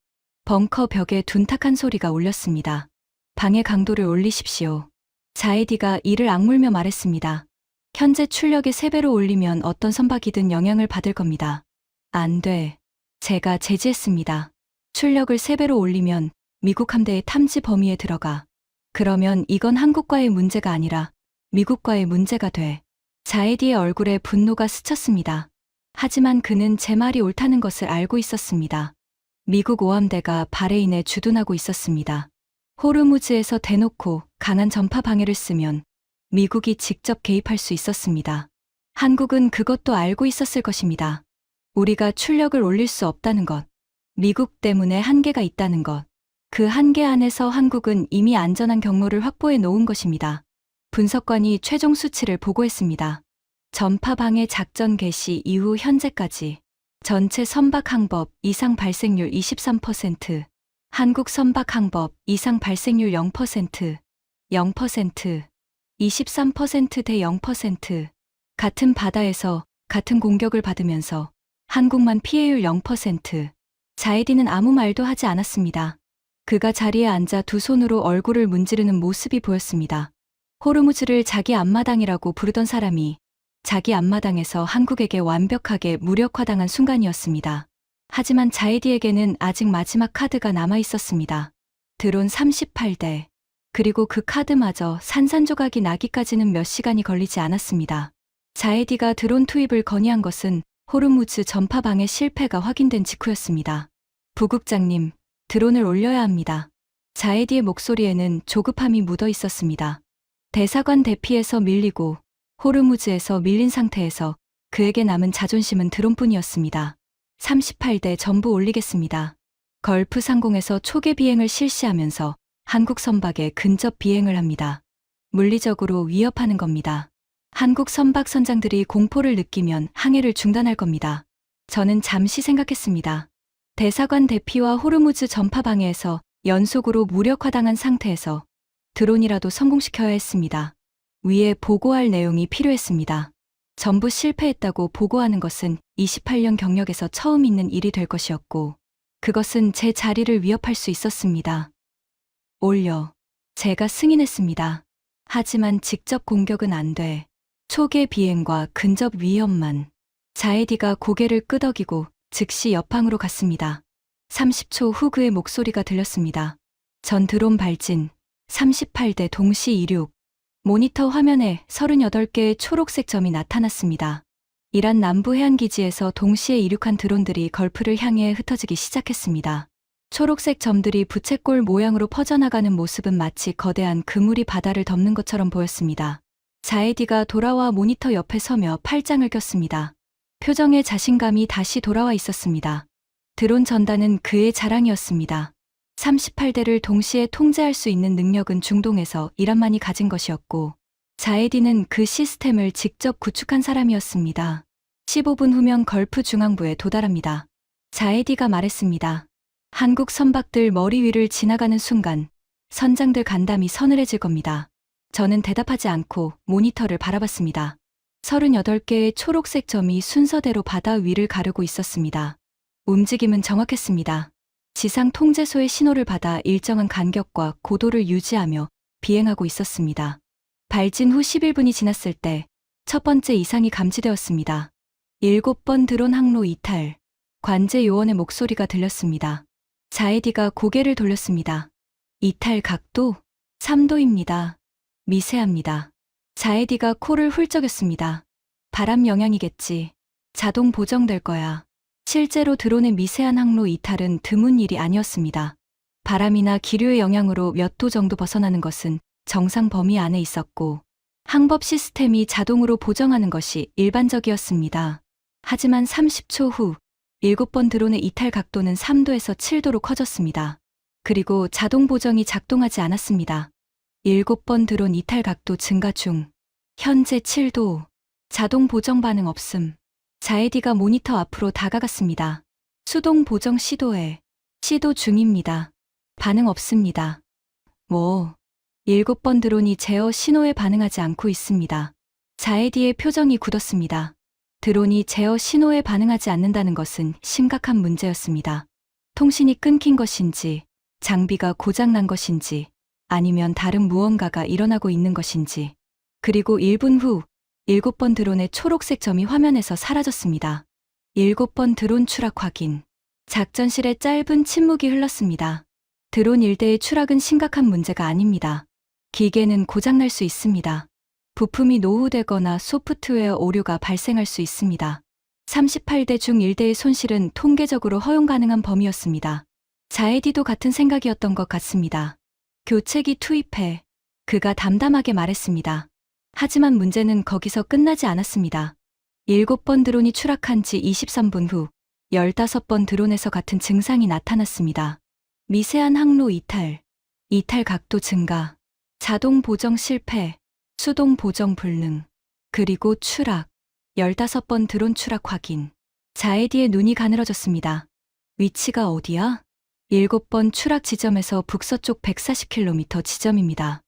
벙커 벽에 둔탁한 소리가 울렸습니다. 방해 강도를 올리십시오. 자에디가 이를 악물며 말했습니다. 현재 출력의 3배로 올리면 어떤 선박이든 영향을 받을 겁니다. 안 돼. 제가 제지했습니다. 출력을 3배로 올리면 미국 함대의 탐지 범위에 들어가. 그러면 이건 한국과의 문제가 아니라 미국과의 문제가 돼. 자에디의 얼굴에 분노가 스쳤습니다. 하지만 그는 제 말이 옳다는 것을 알고 있었습니다. 미국 오함대가 바레인에 주둔하고 있었습니다. 호르무즈에서 대놓고 강한 전파 방해를 쓰면 미국이 직접 개입할 수 있었습니다. 한국은 그것도 알고 있었을 것입니다. 우리가 출력을 올릴 수 없다는 것, 미국 때문에 한계가 있다는 것, 그 한계 안에서 한국은 이미 안전한 경로를 확보해 놓은 것입니다. 분석관이 최종 수치를 보고했습니다. 전파 방해 작전 개시 이후 현재까지 전체 선박 항법 이상 발생률 23%, 한국 선박 항법 이상 발생률 0%, 0%, 23%대 0%, 같은 바다에서 같은 공격을 받으면서 한국만 피해율 0%. 자에디는 아무 말도 하지 않았습니다. 그가 자리에 앉아 두 손으로 얼굴을 문지르는 모습이 보였습니다. 호르무즈를 자기 앞마당이라고 부르던 사람이 자기 앞마당에서 한국에게 완벽하게 무력화당한 순간이었습니다. 하지만 자에디에게는 아직 마지막 카드가 남아 있었습니다. 드론 38대. 그리고 그 카드마저 산산조각이 나기까지는 몇 시간이 걸리지 않았습니다. 자에디가 드론 투입을 건의한 것은 호르무즈 전파 방해 실패가 확인된 직후였습니다. 부국장님, 드론을 올려야 합니다. 자에디의 목소리에는 조급함이 묻어 있었습니다. 대사관 대피에서 밀리고 호르무즈에서 밀린 상태에서 그에게 남은 자존심은 드론뿐이었습니다. 38대 전부 올리겠습니다. 걸프 상공에서 초계 비행을 실시하면서 한국 선박에 근접 비행을 합니다. 물리적으로 위협하는 겁니다. 한국 선박 선장들이 공포를 느끼면 항해를 중단할 겁니다. 저는 잠시 생각했습니다. 대사관 대피와 호르무즈 전파 방해에서 연속으로 무력화당한 상태에서 드론이라도 성공시켜야 했습니다. 위에 보고할 내용이 필요했습니다. 전부 실패했다고 보고하는 것은 28년 경력에서 처음 있는 일이 될 것이었고, 그것은 제 자리를 위협할 수 있었습니다. 올려. 제가 승인했습니다. 하지만 직접 공격은 안 돼. 초계 비행과 근접 위협만. 자에디가 고개를 끄덕이고 즉시 옆방으로 갔습니다. 30초 후 그의 목소리가 들렸습니다. 전 드론 발진, 38대 동시 이륙. 모니터 화면에 38개의 초록색 점이 나타났습니다. 이란 남부 해안기지에서 동시에 이륙한 드론들이 걸프를 향해 흩어지기 시작했습니다. 초록색 점들이 부채꼴 모양으로 퍼져나가는 모습은 마치 거대한 그물이 바다를 덮는 것처럼 보였습니다. 자에디가 돌아와 모니터 옆에 서며 팔짱을 꼈습니다. 표정에 자신감이 다시 돌아와 있었습니다. 드론 전단은 그의 자랑이었습니다. 38대를 동시에 통제할 수 있는 능력은 중동에서 이란만이 가진 것이었고, 자에디는 그 시스템을 직접 구축한 사람이었습니다. 15분 후면 걸프 중앙부에 도달합니다. 자에디가 말했습니다. 한국 선박들 머리 위를 지나가는 순간 선장들 간담이 서늘해질 겁니다. 저는 대답하지 않고 모니터를 바라봤습니다. 38개의 초록색 점이 순서대로 바다 위를 가르고 있었습니다. 움직임은 정확했습니다. 지상 통제소의 신호를 받아 일정한 간격과 고도를 유지하며 비행하고 있었습니다. 발진 후 11분이 지났을 때 첫 번째 이상이 감지되었습니다. 7번 드론 항로 이탈. 관제 요원의 목소리가 들렸습니다. 자에디가 고개를 돌렸습니다. 이탈 각도 3도입니다. 미세합니다. 자에디가 코를 훌쩍였습니다. 바람 영향이겠지. 자동 보정될 거야. 실제로 드론의 미세한 항로 이탈은 드문 일이 아니었습니다. 바람이나 기류의 영향으로 몇 도 정도 벗어나는 것은 정상 범위 안에 있었고, 항법 시스템이 자동으로 보정하는 것이 일반적이었습니다. 하지만 30초 후 7번 드론의 이탈 각도는 3도에서 7도로 커졌습니다. 그리고 자동 보정이 작동하지 않았습니다. 7번 드론 이탈 각도 증가 중. 현재 7도. 자동 보정 반응 없음. 자에디가 모니터 앞으로 다가갔습니다. 수동 보정 시도해. 시도 중입니다. 반응 없습니다. 7번 드론이 제어 신호에 반응하지 않고 있습니다. 자에디의 표정이 굳었습니다. 드론이 제어 신호에 반응하지 않는다는 것은 심각한 문제였습니다. 통신이 끊긴 것인지, 장비가 고장난 것인지, 아니면 다른 무언가가 일어나고 있는 것인지. 그리고 1분 후 7번 드론의 초록색 점이 화면에서 사라졌습니다. 7번 드론 추락 확인. 작전실에 짧은 침묵이 흘렀습니다. 드론 1대의 추락은 심각한 문제가 아닙니다. 기계는 고장날 수 있습니다. 부품이 노후되거나 소프트웨어 오류가 발생할 수 있습니다. 38대 중 1대의 손실은 통계적으로 허용 가능한 범위였습니다. 자에디도 같은 생각이었던 것 같습니다. 교체기 투입해. 그가 담담하게 말했습니다. 하지만 문제는 거기서 끝나지 않았습니다. 7번 드론이 추락한 지 23분 후 15번 드론에서 같은 증상이 나타났습니다. 미세한 항로 이탈, 이탈 각도 증가, 자동 보정 실패, 수동 보정 불능, 그리고 추락. 15번 드론 추락 확인. 자에디의 눈이 가늘어졌습니다. 위치가 어디야? 7번 추락 지점에서 북서쪽 140km 지점입니다.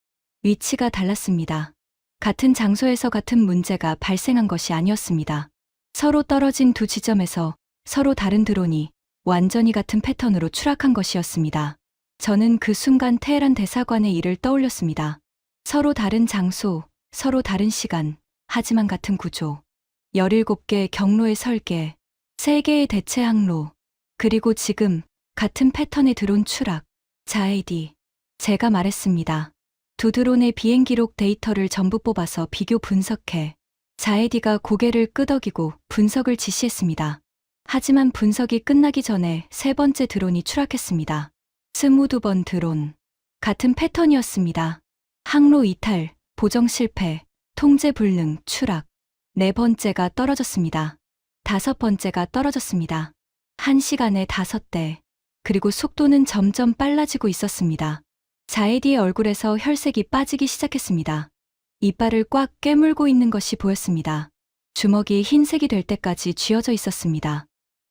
위치가 달랐습니다. 같은 장소에서 같은 문제가 발생한 것이 아니었습니다. 서로 떨어진 두 지점에서 서로 다른 드론이 완전히 같은 패턴으로 추락한 것이었습니다. 저는 그 순간 테헤란 대사관의 일을 떠올렸습니다. 서로 다른 장소, 서로 다른 시간, 하지만 같은 구조. 17개의 경로의 설계, 3개의 대체 항로, 그리고 지금 같은 패턴의 드론 추락. 자에디. 제가 말했습니다. 두 드론의 비행 기록 데이터를 전부 뽑아서 비교 분석해. 자에디가 고개를 끄덕이고 분석을 지시했습니다. 하지만 분석이 끝나기 전에 세 번째 드론이 추락했습니다. 22번 드론. 같은 패턴이었습니다. 항로 이탈, 보정 실패, 통제 불능, 추락. 네 번째가 떨어졌습니다. 다섯 번째가 떨어졌습니다. 1시간에 5대. 그리고 속도는 점점 빨라지고 있었습니다. 자에디의 얼굴에서 혈색이 빠지기 시작했습니다. 이빨을 꽉 깨물고 있는 것이 보였습니다. 주먹이 흰색이 될 때까지 쥐어져 있었습니다.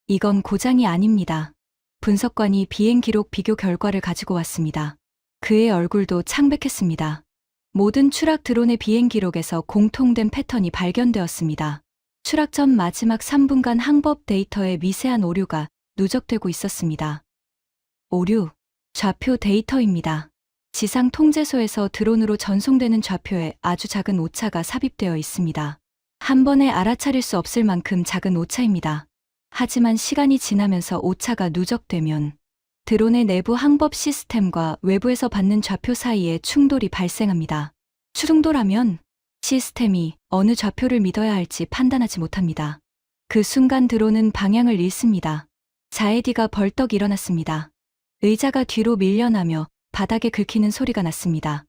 이건 고장이 아닙니다. 분석관이 비행 기록 비교 결과를 가지고 왔습니다. 그의 얼굴도 창백했습니다. 모든 추락 드론의 비행 기록에서 공통된 패턴이 발견되었습니다. 추락 전 마지막 3분간 항법 데이터에 미세한 오류가 누적되고 있었습니다. 오류, 좌표 데이터입니다. 지상 통제소에서 드론으로 전송되는 좌표에 아주 작은 오차가 삽입되어 있습니다. 한 번에 알아차릴 수 없을 만큼 작은 오차입니다. 하지만 시간이 지나면서 오차가 누적되면 드론의 내부 항법 시스템과 외부에서 받는 좌표 사이에 충돌이 발생합니다. 충돌하면 시스템이 어느 좌표를 믿어야 할지 판단하지 못합니다. 그 순간 드론은 방향을 잃습니다. 자에디가 벌떡 일어났습니다. 의자가 뒤로 밀려나며 바닥에 긁히는 소리가 났습니다.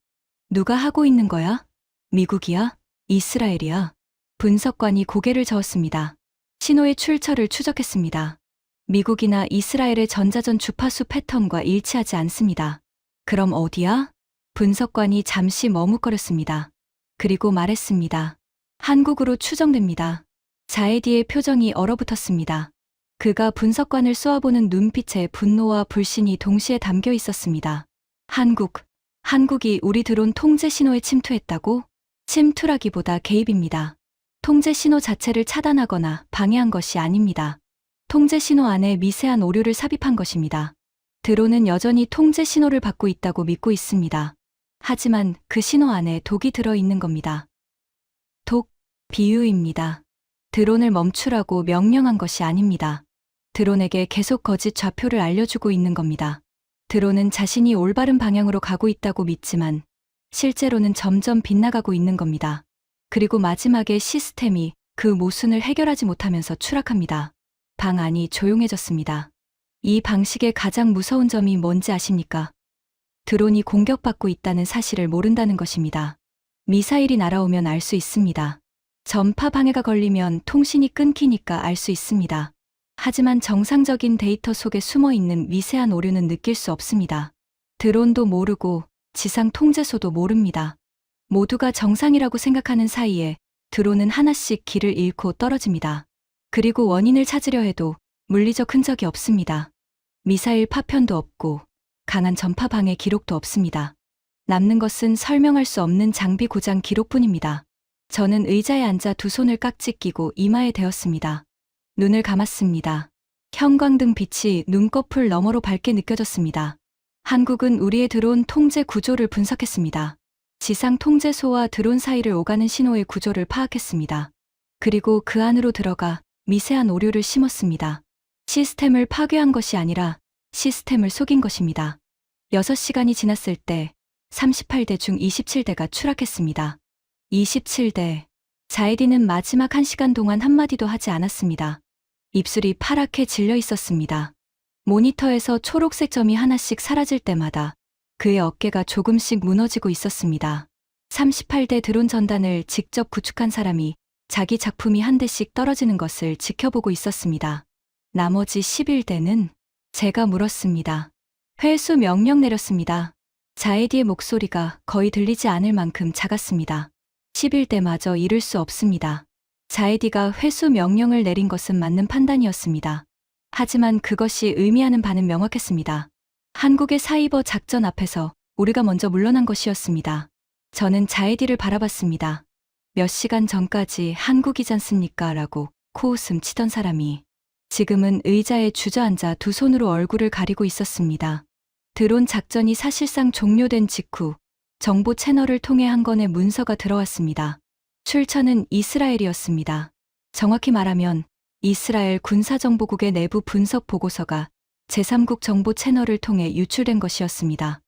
누가 하고 있는 거야? 미국이야? 이스라엘이야? 분석관이 고개를 저었습니다. 신호의 출처를 추적했습니다. 미국이나 이스라엘의 전자전 주파수 패턴과 일치하지 않습니다. 그럼 어디야? 분석관이 잠시 머뭇거렸습니다. 그리고 말했습니다. 한국으로 추정됩니다. 자에디의 표정이 얼어붙었습니다. 그가 분석관을 쏘아보는 눈빛에 분노와 불신이 동시에 담겨 있었습니다. 한국이 우리 드론 통제 신호에 침투했다고? 침투라기보다 개입입니다. 통제 신호 자체를 차단하거나 방해한 것이 아닙니다. 통제 신호 안에 미세한 오류를 삽입한 것입니다. 드론은 여전히 통제 신호를 받고 있다고 믿고 있습니다. 하지만 그 신호 안에 독이 들어있는 겁니다. 독, 비유입니다. 드론을 멈추라고 명령한 것이 아닙니다. 드론에게 계속 거짓 좌표를 알려주고 있는 겁니다. 드론은 자신이 올바른 방향으로 가고 있다고 믿지만 실제로는 점점 빗나가고 있는 겁니다. 그리고 마지막에 시스템이 그 모순을 해결하지 못하면서 추락합니다. 방 안이 조용해졌습니다. 이 방식의 가장 무서운 점이 뭔지 아십니까? 드론이 공격받고 있다는 사실을 모른다는 것입니다. 미사일이 날아오면 알 수 있습니다. 전파 방해가 걸리면 통신이 끊기니까 알 수 있습니다. 하지만 정상적인 데이터 속에 숨어 있는 미세한 오류는 느낄 수 없습니다. 드론도 모르고 지상 통제소도 모릅니다. 모두가 정상이라고 생각하는 사이에 드론은 하나씩 길을 잃고 떨어집니다. 그리고 원인을 찾으려 해도 물리적 흔적이 없습니다. 미사일 파편도 없고 강한 전파 방해 기록도 없습니다. 남는 것은 설명할 수 없는 장비 고장 기록뿐입니다. 저는 의자에 앉아 두 손을 깍지 끼고 이마에 대었습니다. 눈을 감았습니다. 형광등 빛이 눈꺼풀 너머로 밝게 느껴졌습니다. 한국은 우리의 드론 통제 구조를 분석했습니다. 지상 통제소와 드론 사이를 오가는 신호의 구조를 파악했습니다. 그리고 그 안으로 들어가 미세한 오류를 심었습니다. 시스템을 파괴한 것이 아니라 시스템을 속인 것입니다. 6시간이 지났을 때 38대 중 27대가 추락했습니다. 27대. 자에디는 마지막 1시간 동안 한마디도 하지 않았습니다. 입술이 파랗게 질려 있었습니다. 모니터에서 초록색 점이 하나씩 사라질 때마다 그의 어깨가 조금씩 무너지고 있었습니다. 38대 드론 전단을 직접 구축한 사람이 자기 작품이 한 대씩 떨어지는 것을 지켜보고 있었습니다. 나머지 11대는 제가 물었습니다. 회수 명령 내렸습니다. 자에디의 목소리가 거의 들리지 않을 만큼 작았습니다. 11대마저 이룰 수 없습니다. 자에디가 회수 명령을 내린 것은 맞는 판단이었습니다. 하지만 그것이 의미하는 바는 명확했습니다. 한국의 사이버 작전 앞에서 우리가 먼저 물러난 것이었습니다. 저는 자에디를 바라봤습니다. 몇 시간 전까지 한국이잖습니까? 라고 코웃음 치던 사람이 지금은 의자에 주저앉아 두 손으로 얼굴을 가리고 있었습니다. 드론 작전이 사실상 종료된 직후 정보 채널을 통해 한 건의 문서가 들어왔습니다. 출처는 이스라엘이었습니다. 정확히 말하면 이스라엘 군사정보국의 내부 분석 보고서가 제3국 정보 채널을 통해 유출된 것이었습니다.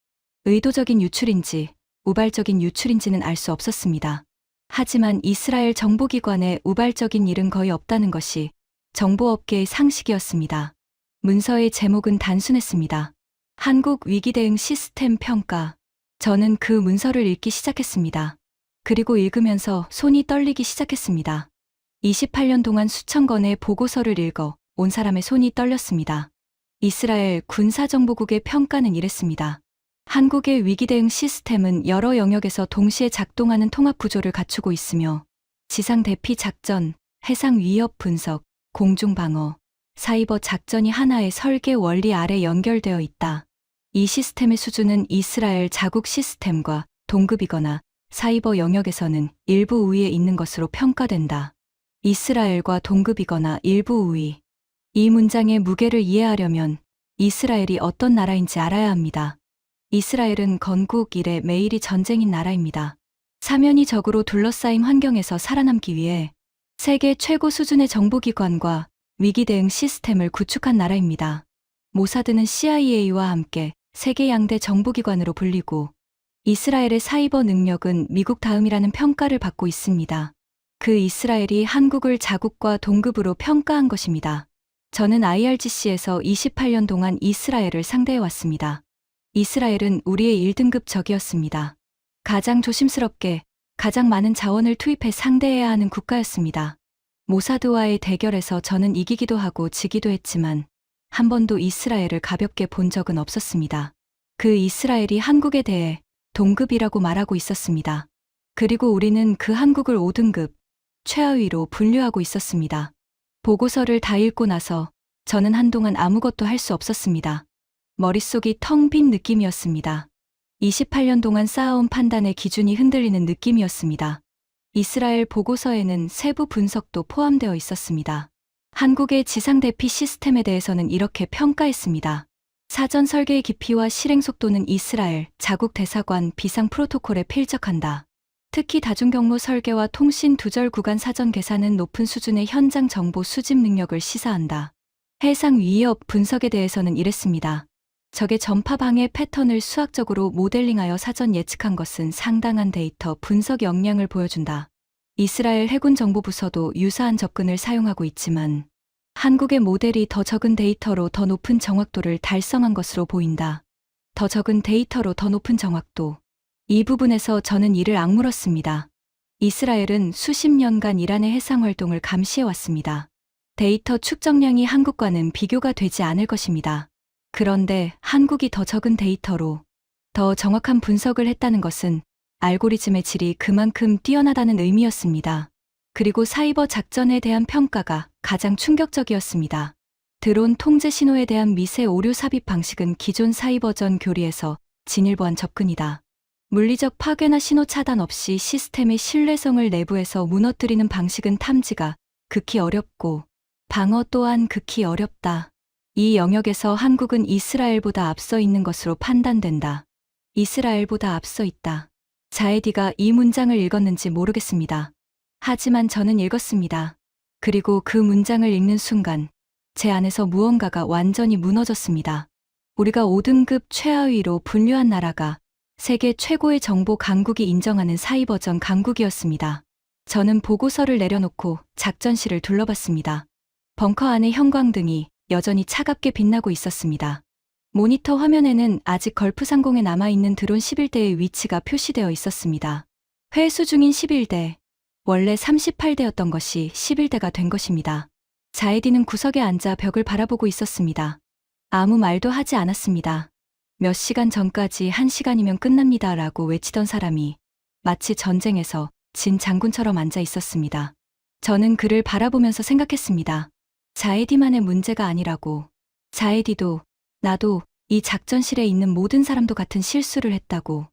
의도적인 유출인지 우발적인 유출인지는 알 수 없었습니다. 하지만 이스라엘 정보기관에 우발적인 일은 거의 없다는 것이 정보업계의 상식이었습니다. 문서의 제목은 단순했습니다. 한국 위기 대응 시스템 평가. 저는 그 문서를 읽기 시작했습니다. 그리고 읽으면서 손이 떨리기 시작했습니다. 28년 동안 수천 건의 보고서를 읽어 온 사람의 손이 떨렸습니다. 이스라엘 군사정보국의 평가는 이랬습니다. 한국의 위기 대응 시스템은 여러 영역에서 동시에 작동하는 통합 구조를 갖추고 있으며 지상 대피 작전, 해상 위협 분석, 공중 방어, 사이버 작전이 하나의 설계 원리 아래 연결되어 있다. 이 시스템의 수준은 이스라엘 자국 시스템과 동급이거나 사이버 영역에서는 일부 우위에 있는 것으로 평가된다. 이스라엘과 동급이거나 일부 우위. 이 문장의 무게를 이해하려면 이스라엘이 어떤 나라인지 알아야 합니다. 이스라엘은 건국 이래 매일이 전쟁인 나라입니다. 사면이 적으로 둘러싸인 환경에서 살아남기 위해 세계 최고 수준의 정보기관과 위기 대응 시스템을 구축한 나라입니다. 모사드는 CIA와 함께 세계 양대 정보기관으로 불리고 이스라엘의 사이버 능력은 미국 다음이라는 평가를 받고 있습니다. 그 이스라엘이 한국을 자국과 동급으로 평가한 것입니다. 저는 IRGC에서 28년 동안 이스라엘을 상대해왔습니다. 이스라엘은 우리의 1등급 적이었습니다. 가장 조심스럽게 가장 많은 자원을 투입해 상대해야 하는 국가였습니다. 모사드와의 대결에서 저는 이기기도 하고 지기도 했지만 한 번도 이스라엘을 가볍게 본 적은 없었습니다. 그 이스라엘이 한국에 대해 동급이라고 말하고 있었습니다. 그리고 우리는 그 한국을 5등급, 최하위로 분류하고 있었습니다. 보고서를 다 읽고 나서 저는 한동안 아무것도 할 수 없었습니다. 머릿속이 텅 빈 느낌이었습니다. 28년 동안 쌓아온 판단의 기준이 흔들리는 느낌이었습니다. 이스라엘 보고서에는 세부 분석도 포함되어 있었습니다. 한국의 지상 대피 시스템에 대해서는 이렇게 평가했습니다. 사전 설계의 깊이와 실행 속도는 이스라엘 자국 대사관 비상 프로토콜에 필적한다. 특히 다중경로 설계와 통신 두절 구간 사전 계산은 높은 수준의 현장 정보 수집 능력을 시사한다. 해상 위협 분석에 대해서는 이랬습니다. 적의 전파 방해 패턴을 수학적으로 모델링하여 사전 예측한 것은 상당한 데이터 분석 역량을 보여준다. 이스라엘 해군 정보부서도 유사한 접근을 사용하고 있지만 한국의 모델이 더 적은 데이터로 더 높은 정확도를 달성한 것으로 보인다. 더 적은 데이터로 더 높은 정확도. 이 부분에서 저는 이를 악물었습니다. 이스라엘은 수십 년간 이란의 해상 활동을 감시해왔습니다. 데이터 축적량이 한국과는 비교가 되지 않을 것입니다. 그런데 한국이 더 적은 데이터로 더 정확한 분석을 했다는 것은 알고리즘의 질이 그만큼 뛰어나다는 의미였습니다. 그리고 사이버 작전에 대한 평가가 가장 충격적이었습니다. 드론 통제 신호에 대한 미세 오류 삽입 방식은 기존 사이버전 교리에서 진일보한 접근이다. 물리적 파괴나 신호 차단 없이 시스템의 신뢰성을 내부에서 무너뜨리는 방식은 탐지가 극히 어렵고 방어 또한 극히 어렵다. 이 영역에서 한국은 이스라엘보다 앞서 있는 것으로 판단된다. 이스라엘보다 앞서 있다. 자에디가 이 문장을 읽었는지 모르겠습니다. 하지만 저는 읽었습니다. 그리고 그 문장을 읽는 순간 제 안에서 무언가가 완전히 무너졌습니다. 우리가 5등급 최하위로 분류한 나라가 세계 최고의 정보 강국이 인정하는 사이버전 강국이었습니다. 저는 보고서를 내려놓고 작전실을 둘러봤습니다. 벙커 안의 형광등이 여전히 차갑게 빛나고 있었습니다. 모니터 화면에는 아직 걸프 상공에 남아있는 드론 11대의 위치가 표시되어 있었습니다. 회수 중인 11대, 원래 38대였던 것이 11대가 된 것입니다. 자에디는 구석에 앉아 벽을 바라보고 있었습니다. 아무 말도 하지 않았습니다. 몇 시간 전까지 1시간이면 끝납니다 라고 외치던 사람이 마치 전쟁에서 진 장군처럼 앉아 있었습니다. 저는 그를 바라보면서 생각했습니다. 자에디만의 문제가 아니라고. 자에디도 나도 이 작전실에 있는 모든 사람도 같은 실수를 했다고.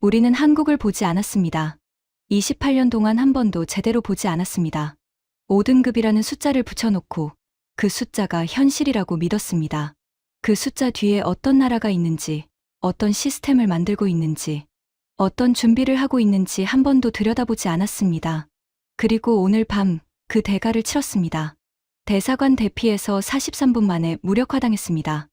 우리는 한국을 보지 않았습니다. 28년 동안 한 번도 제대로 보지 않았습니다. 5등급이라는 숫자를 붙여놓고 그 숫자가 현실이라고 믿었습니다. 그 숫자 뒤에 어떤 나라가 있는지, 어떤 시스템을 만들고 있는지, 어떤 준비를 하고 있는지 한 번도 들여다보지 않았습니다. 그리고 오늘 밤 그 대가를 치렀습니다. 대사관 대피에서 43분 만에 무력화당했습니다.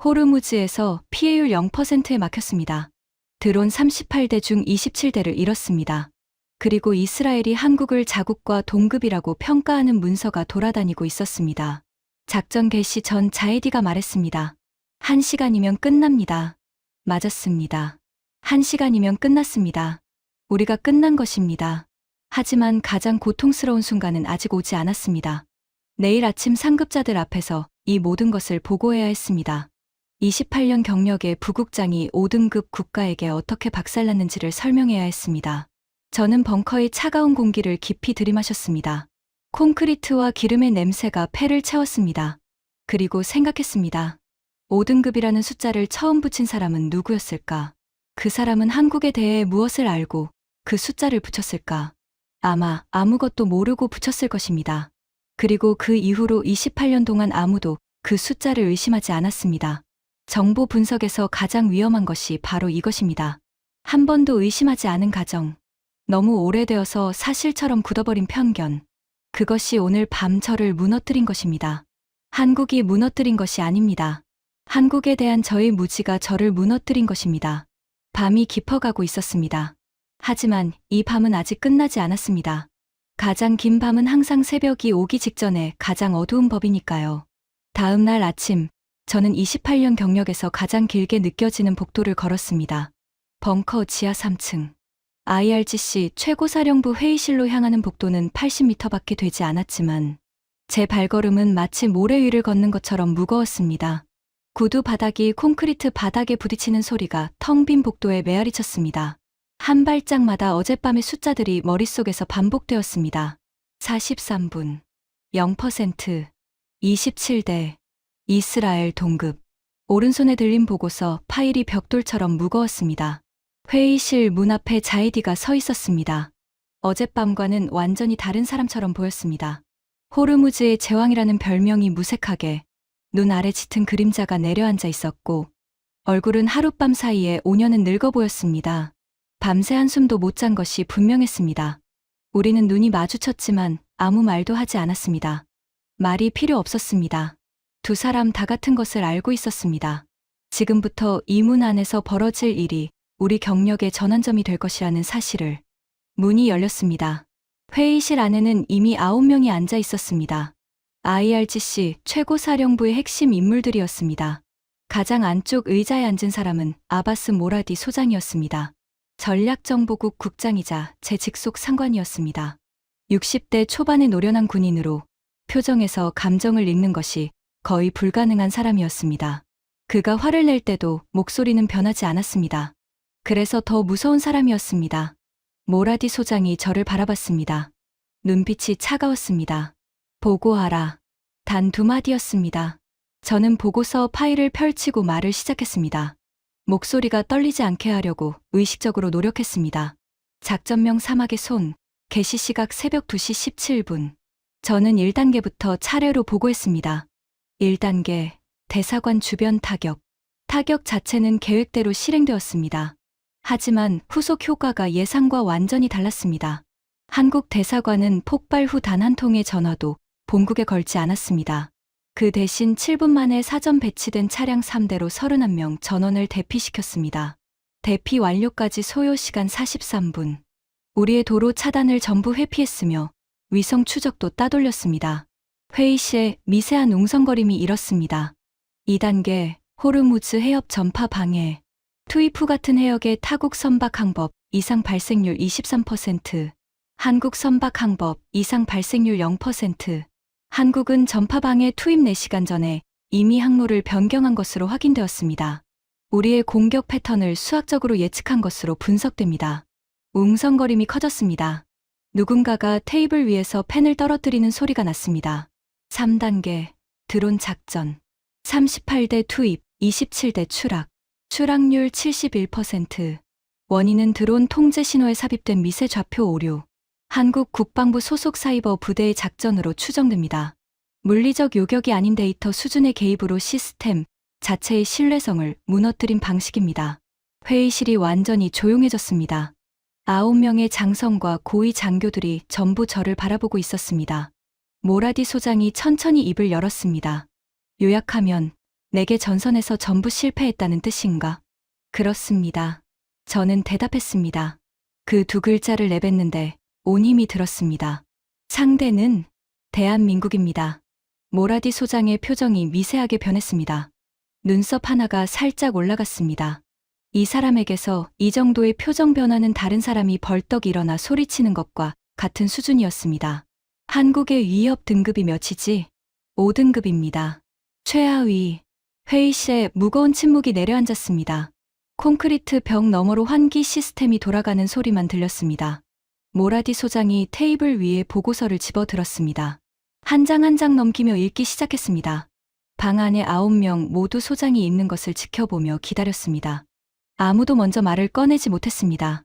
호르무즈에서 피해율 0%에 막혔습니다. 드론 38대 중 27대를 잃었습니다. 그리고 이스라엘이 한국을 자국과 동급이라고 평가하는 문서가 돌아다니고 있었습니다. 작전 개시 전 자에디가 말했습니다. 1시간이면 끝납니다. 맞았습니다. 1시간이면 끝났습니다. 우리가 끝난 것입니다. 하지만 가장 고통스러운 순간은 아직 오지 않았습니다. 내일 아침 상급자들 앞에서 이 모든 것을 보고해야 했습니다. 28년 경력의 부국장이 5등급 국가에게 어떻게 박살났는지를 설명해야 했습니다. 저는 벙커의 차가운 공기를 깊이 들이마셨습니다. 콘크리트와 기름의 냄새가 폐를 채웠습니다. 그리고 생각했습니다. 5등급이라는 숫자를 처음 붙인 사람은 누구였을까? 그 사람은 한국에 대해 무엇을 알고 그 숫자를 붙였을까? 아마 아무것도 모르고 붙였을 것입니다. 그리고 그 이후로 28년 동안 아무도 그 숫자를 의심하지 않았습니다. 정보 분석에서 가장 위험한 것이 바로 이것입니다. 한 번도 의심하지 않은 가정. 너무 오래되어서 사실처럼 굳어버린 편견. 그것이 오늘 밤 저를 무너뜨린 것입니다. 한국이 무너뜨린 것이 아닙니다. 한국에 대한 저의 무지가 저를 무너뜨린 것입니다. 밤이 깊어가고 있었습니다. 하지만 이 밤은 아직 끝나지 않았습니다. 가장 긴 밤은 항상 새벽이 오기 직전에 가장 어두운 법이니까요. 다음 날 아침, 저는 28년 경력에서 가장 길게 느껴지는 복도를 걸었습니다. 벙커 지하 3층. IRGC 최고사령부 회의실로 향하는 복도는 80m밖에 되지 않았지만 제 발걸음은 마치 모래 위를 걷는 것처럼 무거웠습니다. 구두 바닥이 콘크리트 바닥에 부딪히는 소리가 텅 빈 복도에 메아리쳤습니다. 한 발짝마다 어젯밤의 숫자들이 머릿속에서 반복되었습니다. 43분, 0%, 27대, 이스라엘 동급. 오른손에 들린 보고서 파일이 벽돌처럼 무거웠습니다. 회의실 문 앞에 자이디가 서 있었습니다. 어젯밤과는 완전히 다른 사람처럼 보였습니다. 호르무즈의 제왕이라는 별명이 무색하게 눈 아래 짙은 그림자가 내려앉아 있었고 얼굴은 하룻밤 사이에 5년은 늙어 보였습니다. 밤새 한숨도 못 잔 것이 분명했습니다. 우리는 눈이 마주쳤지만 아무 말도 하지 않았습니다. 말이 필요 없었습니다. 두 사람 다 같은 것을 알고 있었습니다. 지금부터 이 문 안에서 벌어질 일이 우리 경력의 전환점이 될 것이라는 사실을. 문이 열렸습니다. 회의실 안에는 이미 9명이 앉아 있었습니다. IRGC 최고사령부의 핵심 인물들이었습니다. 가장 안쪽 의자에 앉은 사람은 아바스 모라디 소장이었습니다. 전략정보국 국장이자 제 직속 상관이었습니다. 60대 초반의 노련한 군인으로 표정에서 감정을 읽는 것이 거의 불가능한 사람이었습니다. 그가 화를 낼 때도 목소리는 변하지 않았습니다. 그래서 더 무서운 사람이었습니다. 모라디 소장이 저를 바라봤습니다. 눈빛이 차가웠습니다. 보고하라. 단 2마디였습니다. 저는 보고서 파일을 펼치고 말을 시작했습니다. 목소리가 떨리지 않게 하려고 의식적으로 노력했습니다. 작전명 사막의 손, 개시 시각 새벽 2시 17분. 저는 1단계부터 차례로 보고했습니다. 1단계, 대사관 주변 타격. 타격 자체는 계획대로 실행되었습니다. 하지만 후속 효과가 예상과 완전히 달랐습니다. 한국 대사관은 폭발 후 단 한 통의 전화도 본국에 걸지 않았습니다. 그 대신 7분 만에 사전 배치된 차량 3대로 31명 전원을 대피시켰습니다. 대피 완료까지 소요 시간 43분. 우리의 도로 차단을 전부 회피했으며 위성 추적도 따돌렸습니다. 회의실에 미세한 웅성거림이 일었습니다. 2단계, 호르무즈 해협 전파 방해. 투입 후 같은 해역의 타국 선박 항법 이상 발생률 23%, 한국 선박 항법 이상 발생률 0%. 한국은 전파 방해 투입 4시간 전에 이미 항로를 변경한 것으로 확인되었습니다. 우리의 공격 패턴을 수학적으로 예측한 것으로 분석됩니다. 웅성거림이 커졌습니다. 누군가가 테이블 위에서 펜을 떨어뜨리는 소리가 났습니다. 3단계, 드론 작전. 38대 투입, 27대 추락. 추락률 71%. 원인은 드론 통제 신호에 삽입된 미세 좌표 오류. 한국 국방부 소속 사이버 부대의 작전으로 추정됩니다. 물리적 요격이 아닌 데이터 수준의 개입으로 시스템 자체의 신뢰성을 무너뜨린 방식입니다. 회의실이 완전히 조용해졌습니다. 9명의 장성과 고위 장교들이 전부 저를 바라보고 있었습니다. 모라디 소장이 천천히 입을 열었습니다. 요약하면 내게 전선에서 전부 실패했다는 뜻인가? 그렇습니다. 저는 대답했습니다. 그 2글자를 내뱉는데 온 힘이 들었습니다. 상대는 대한민국입니다. 모라디 소장의 표정이 미세하게 변했습니다. 눈썹 하나가 살짝 올라갔습니다. 이 사람에게서 이 정도의 표정 변화는 다른 사람이 벌떡 일어나 소리치는 것과 같은 수준이었습니다. 한국의 위협 등급이 몇이지? 5등급입니다. 최하위. 회의실에 무거운 침묵이 내려앉았습니다. 콘크리트 벽 너머로 환기 시스템이 돌아가는 소리만 들렸습니다. 모라디 소장이 테이블 위에 보고서를 집어들었습니다. 한 장 한 장 넘기며 읽기 시작했습니다. 방 안에 9명 모두 소장이 읽는 것을 지켜보며 기다렸습니다. 아무도 먼저 말을 꺼내지 못했습니다.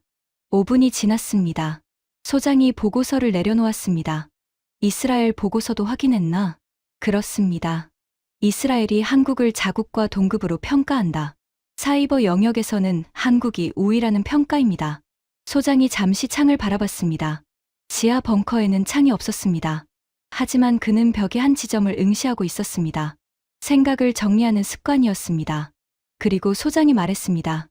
5분이 지났습니다. 소장이 보고서를 내려놓았습니다. 이스라엘 보고서도 확인했나? 그렇습니다. 이스라엘이 한국을 자국과 동급으로 평가한다. 사이버 영역에서는 한국이 우위라는 평가입니다. 소장이 잠시 창을 바라봤습니다. 지하 벙커에는 창이 없었습니다. 하지만 그는 벽의 한 지점을 응시하고 있었습니다. 생각을 정리하는 습관이었습니다. 그리고 소장이 말했습니다.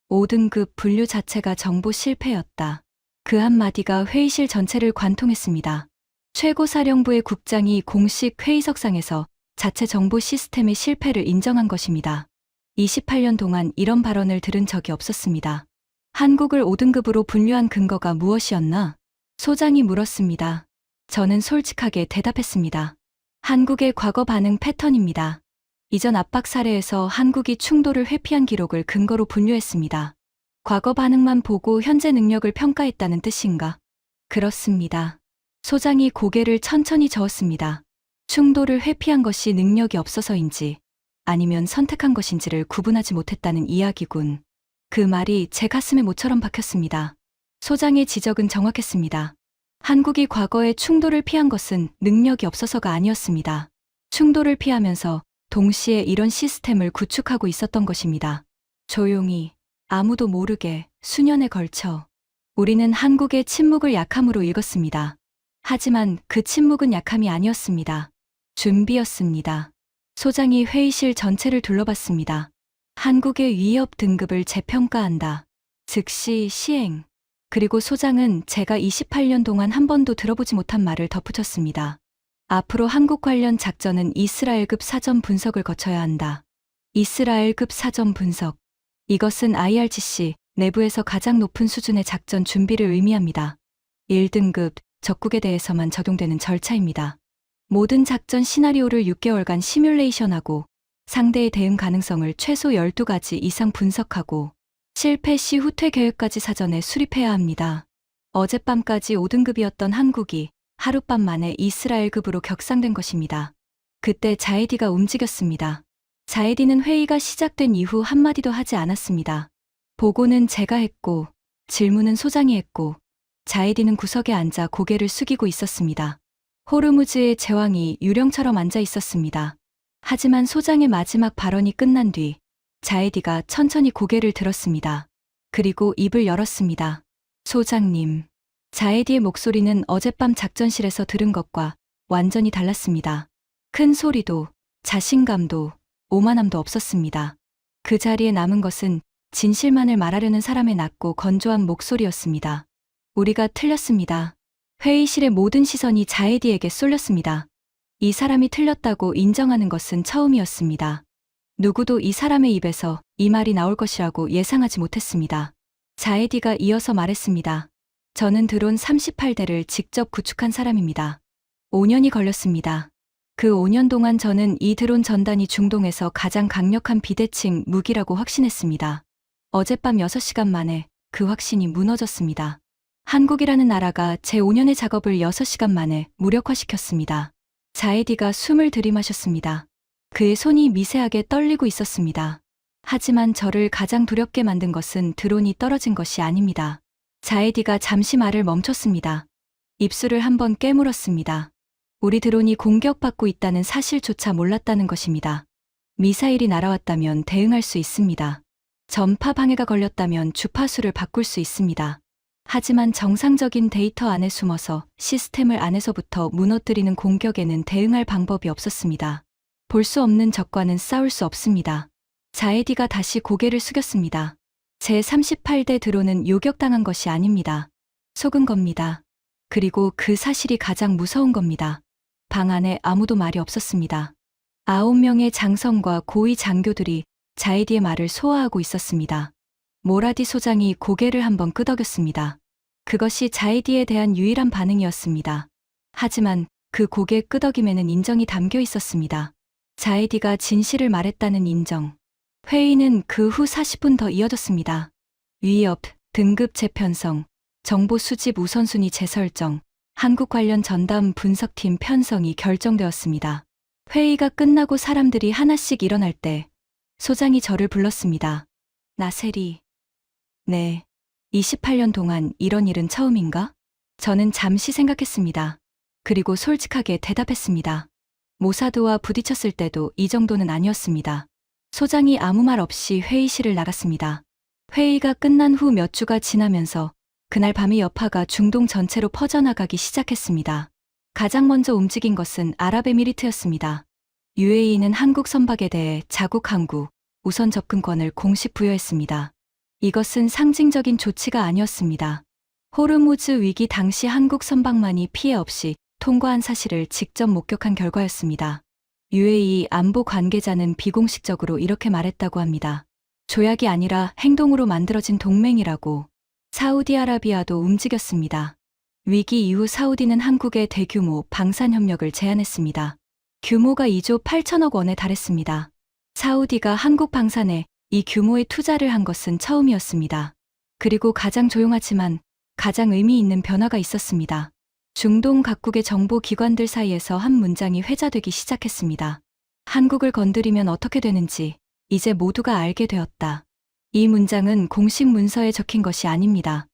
5등급 분류 자체가 정보 실패였다. 그 한마디가 회의실 전체를 관통했습니다. 최고사령부의 국장이 공식 회의석상에서 자체 정보 시스템의 실패를 인정한 것입니다. 28년 동안 이런 발언을 들은 적이 없었습니다. 한국을 5등급으로 분류한 근거가 무엇이었나? 소장이 물었습니다. 저는 솔직하게 대답했습니다. 한국의 과거 반응 패턴입니다. 이전 압박 사례에서 한국이 충돌을 회피한 기록을 근거로 분류했습니다. 과거 반응만 보고 현재 능력을 평가했다는 뜻인가? 그렇습니다. 소장이 고개를 천천히 저었습니다. 충돌을 회피한 것이 능력이 없어서인지 아니면 선택한 것인지를 구분하지 못했다는 이야기군. 그 말이 제 가슴에 모처럼 박혔습니다. 소장의 지적은 정확했습니다. 한국이 과거에 충돌을 피한 것은 능력이 없어서가 아니었습니다. 충돌을 피하면서 동시에 이런 시스템을 구축하고 있었던 것입니다. 조용히, 아무도 모르게 수년에 걸쳐 우리는 한국의 침묵을 약함으로 읽었습니다. 하지만 그 침묵은 약함이 아니었습니다. 준비였습니다. 소장이 회의실 전체를 둘러봤습니다. 한국의 위협 등급을 재평가한다. 즉시 시행. 그리고 소장은 제가 28년 동안 한 번도 들어보지 못한 말을 덧붙였습니다. 앞으로 한국 관련 작전은 이스라엘급 사전 분석을 거쳐야 한다. 이스라엘급 사전 분석. 이것은 IRGC 내부에서 가장 높은 수준의 작전 준비를 의미합니다. 1등급 적국에 대해서만 적용되는 절차입니다. 모든 작전 시나리오를 6개월간 시뮬레이션하고 상대의 대응 가능성을 최소 12가지 이상 분석하고 실패 시 후퇴 계획까지 사전에 수립해야 합니다. 어젯밤까지 5등급이었던 한국이 하룻밤 만에 이스라엘급으로 격상된 것입니다. 그때 자이디가 움직였습니다. 자이디는 회의가 시작된 이후 한마디도 하지 않았습니다. 보고는 제가 했고 질문은 소장이 했고 자이디는 구석에 앉아 고개를 숙이고 있었습니다. 호르무즈의 제왕이 유령처럼 앉아 있었습니다. 하지만 소장의 마지막 발언이 끝난 뒤 자이디가 천천히 고개를 들었습니다. 그리고 입을 열었습니다. 소장님. 자이디의 목소리는 어젯밤 작전실에서 들은 것과 완전히 달랐습니다. 큰 소리도 자신감도 오만함도 없었습니다. 그 자리에 남은 것은 진실만을 말하려는 사람의 낮고 건조한 목소리였습니다. 우리가 틀렸습니다. 회의실의 모든 시선이 자이디에게 쏠렸습니다. 이 사람이 틀렸다고 인정하는 것은 처음이었습니다. 누구도 이 사람의 입에서 이 말이 나올 것이라고 예상하지 못했습니다. 자이디가 이어서 말했습니다. 저는 드론 38대를 직접 구축한 사람입니다. 5년이 걸렸습니다. 그 5년 동안 저는 이 드론 전단이 중동에서 가장 강력한 비대칭 무기라고 확신했습니다. 어젯밤 6시간 만에 그 확신이 무너졌습니다. 한국이라는 나라가 제 5년의 작업을 6시간 만에 무력화시켰습니다. 자이디가 숨을 들이마셨습니다. 그의 손이 미세하게 떨리고 있었습니다. 하지만 저를 가장 두렵게 만든 것은 드론이 떨어진 것이 아닙니다. 자이디가 잠시 말을 멈췄습니다. 입술을 한번 깨물었습니다. 우리 드론이 공격받고 있다는 사실조차 몰랐다는 것입니다. 미사일이 날아왔다면 대응할 수 있습니다. 전파 방해가 걸렸다면 주파수를 바꿀 수 있습니다. 하지만 정상적인 데이터 안에 숨어서 시스템을 안에서부터 무너뜨리는 공격에는 대응할 방법이 없었습니다. 볼 수 없는 적과는 싸울 수 없습니다. 자이디가 다시 고개를 숙였습니다. 제 38대 드론은 요격당한 것이 아닙니다. 속은 겁니다. 그리고 그 사실이 가장 무서운 겁니다. 방 안에 아무도 말이 없었습니다. 9명의 장성과 고위 장교들이 자이디의 말을 소화하고 있었습니다. 모라디 소장이 고개를 한번 끄덕였습니다. 그것이 자이디에 대한 유일한 반응이었습니다. 하지만 그 고개 끄덕임에는 인정이 담겨 있었습니다. 자에디가 진실을 말했다는 인정. 회의는 그 후 40분 더 이어졌습니다. 위협, 등급 재편성, 정보 수집 우선순위 재설정, 한국 관련 전담 분석팀 편성이 결정되었습니다. 회의가 끝나고 사람들이 하나씩 일어날 때 소장이 저를 불렀습니다. 나세리. 네. 28년 동안 이런 일은 처음인가? 저는 잠시 생각했습니다. 그리고 솔직하게 대답했습니다. 모사드와 부딪혔을 때도 이 정도는 아니었습니다. 소장이 아무 말 없이 회의실을 나갔습니다. 회의가 끝난 후 몇 주가 지나면서 그날 밤의 여파가 중동 전체로 퍼져나가기 시작했습니다. 가장 먼저 움직인 것은 아랍에미리트였습니다. UAE는 한국 선박에 대해 자국 항구 우선 접근권을 공식 부여했습니다. 이것은 상징적인 조치가 아니었습니다. 호르무즈 위기 당시 한국 선박만이 피해 없이 통과한 사실을 직접 목격한 결과였습니다. UAE 안보 관계자는 비공식적으로 이렇게 말했다고 합니다. 조약이 아니라 행동으로 만들어진 동맹이라고. 사우디아라비아도 움직였습니다. 위기 이후 사우디는 한국에 대규모 방산협력을 제안했습니다. 규모가 2조 8천억 원에 달했습니다. 사우디가 한국 방산에 이 규모의 투자를 한 것은 처음이었습니다. 그리고 가장 조용하지만 가장 의미 있는 변화가 있었습니다. 중동 각국의 정보기관들 사이에서 한 문장이 회자되기 시작했습니다. 한국을 건드리면 어떻게 되는지 이제 모두가 알게 되었다. 이 문장은 공식 문서에 적힌 것이 아닙니다.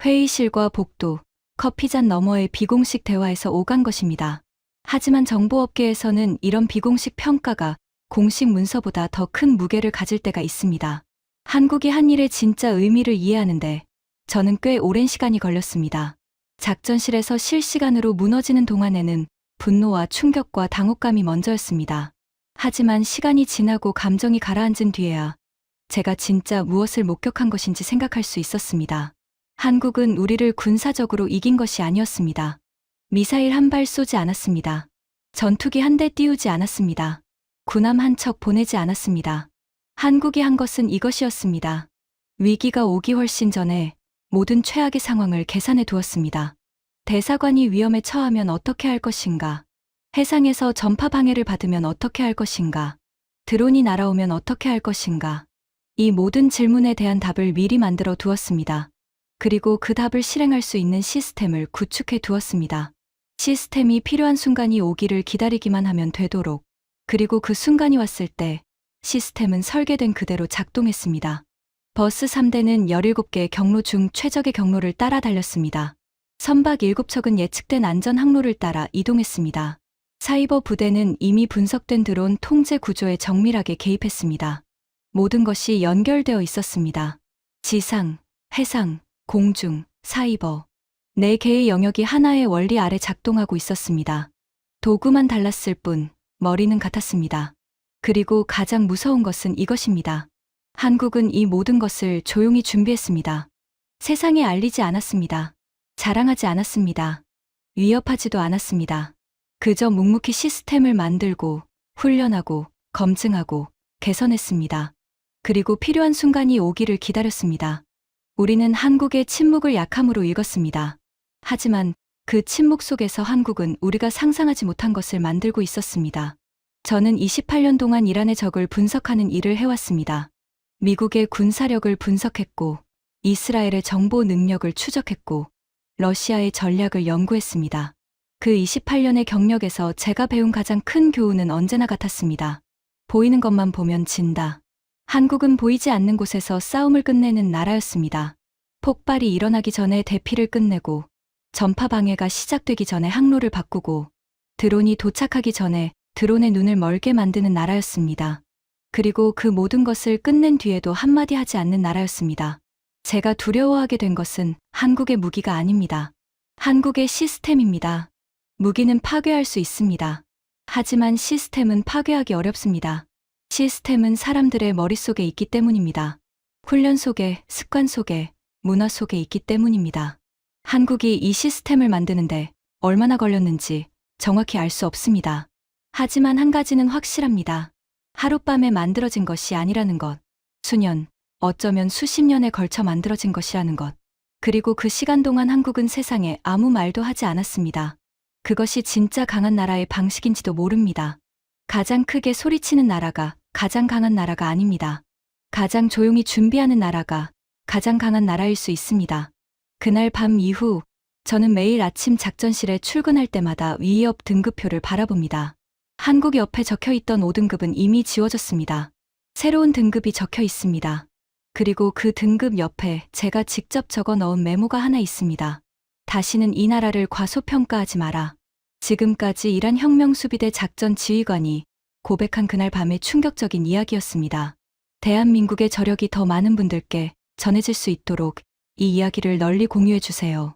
회의실과 복도, 커피잔 너머의 비공식 대화에서 오간 것입니다. 하지만 정보업계에서는 이런 비공식 평가가 공식 문서보다 더 큰 무게를 가질 때가 있습니다. 한국이 한 일의 진짜 의미를 이해하는데 저는 꽤 오랜 시간이 걸렸습니다. 작전실에서 실시간으로 무너지는 동안에는 분노와 충격과 당혹감이 먼저였습니다. 하지만 시간이 지나고 감정이 가라앉은 뒤에야 제가 진짜 무엇을 목격한 것인지 생각할 수 있었습니다. 한국은 우리를 군사적으로 이긴 것이 아니었습니다. 미사일 한 발 쏘지 않았습니다. 전투기 한 대 띄우지 않았습니다. 군함 한 척 보내지 않았습니다. 한국이 한 것은 이것이었습니다. 위기가 오기 훨씬 전에 모든 최악의 상황을 계산해 두었습니다. 대사관이 위험에 처하면 어떻게 할 것인가? 해상에서 전파 방해를 받으면 어떻게 할 것인가? 드론이 날아오면 어떻게 할 것인가? 이 모든 질문에 대한 답을 미리 만들어 두었습니다. 그리고 그 답을 실행할 수 있는 시스템을 구축해 두었습니다. 시스템이 필요한 순간이 오기를 기다리기만 하면 되도록. 그리고 그 순간이 왔을 때 시스템은 설계된 그대로 작동했습니다. 버스 3대는 17개 경로 중 최적의 경로를 따라 달렸습니다. 선박 7척은 예측된 안전 항로를 따라 이동했습니다. 사이버 부대는 이미 분석된 드론 통제 구조에 정밀하게 개입했습니다. 모든 것이 연결되어 있었습니다. 지상, 해상, 공중, 사이버. 4개의 영역이 하나의 원리 아래 작동하고 있었습니다. 도구만 달랐을 뿐 머리는 같았습니다. 그리고 가장 무서운 것은 이것입니다. 한국은 이 모든 것을 조용히 준비했습니다. 세상에 알리지 않았습니다. 자랑하지 않았습니다. 위협하지도 않았습니다. 그저 묵묵히 시스템을 만들고 훈련하고 검증하고 개선했습니다. 그리고 필요한 순간이 오기를 기다렸습니다. 우리는 한국의 침묵을 약함으로 읽었습니다. 하지만 그 침묵 속에서 한국은 우리가 상상하지 못한 것을 만들고 있었습니다. 저는 28년 동안 이란의 적을 분석하는 일을 해왔습니다. 미국의 군사력을 분석했고, 이스라엘의 정보 능력을 추적했고, 러시아의 전략을 연구했습니다. 그 28년의 경력에서 제가 배운 가장 큰 교훈은 언제나 같았습니다. 보이는 것만 보면 진다. 한국은 보이지 않는 곳에서 싸움을 끝내는 나라였습니다. 폭발이 일어나기 전에 대피를 끝내고, 전파 방해가 시작되기 전에 항로를 바꾸고, 드론이 도착하기 전에 드론의 눈을 멀게 만드는 나라였습니다. 그리고 그 모든 것을 끝낸 뒤에도 한마디 하지 않는 나라였습니다. 제가 두려워하게 된 것은 한국의 무기가 아닙니다. 한국의 시스템입니다. 무기는 파괴할 수 있습니다. 하지만 시스템은 파괴하기 어렵습니다. 시스템은 사람들의 머릿속에 있기 때문입니다. 훈련 속에, 습관 속에, 문화 속에 있기 때문입니다. 한국이 이 시스템을 만드는데 얼마나 걸렸는지 정확히 알 수 없습니다. 하지만 한 가지는 확실합니다. 하룻밤에 만들어진 것이 아니라는 것. 수년, 어쩌면 수십 년에 걸쳐 만들어진 것이라는 것. 그리고 그 시간 동안 한국은 세상에 아무 말도 하지 않았습니다. 그것이 진짜 강한 나라의 방식인지도 모릅니다. 가장 크게 소리치는 나라가 가장 강한 나라가 아닙니다. 가장 조용히 준비하는 나라가 가장 강한 나라일 수 있습니다. 그날 밤 이후 저는 매일 아침 작전실에 출근할 때마다 위협 등급표를 바라봅니다. 한국 옆에 적혀 있던 5등급은 이미 지워졌습니다. 새로운 등급이 적혀 있습니다. 그리고 그 등급 옆에 제가 직접 적어 넣은 메모가 하나 있습니다. 다시는 이 나라를 과소평가하지 마라. 지금까지 일한 혁명수비대 작전 지휘관이 고백한 그날 밤의 충격적인 이야기였습니다. 대한민국의 저력이 더 많은 분들께 전해질 수 있도록 이 이야기를 널리 공유해 주세요.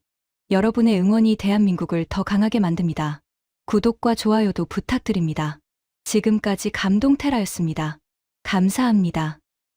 여러분의 응원이 대한민국을 더 강하게 만듭니다. 구독과 좋아요도 부탁드립니다. 지금까지 감동테라였습니다. 감사합니다.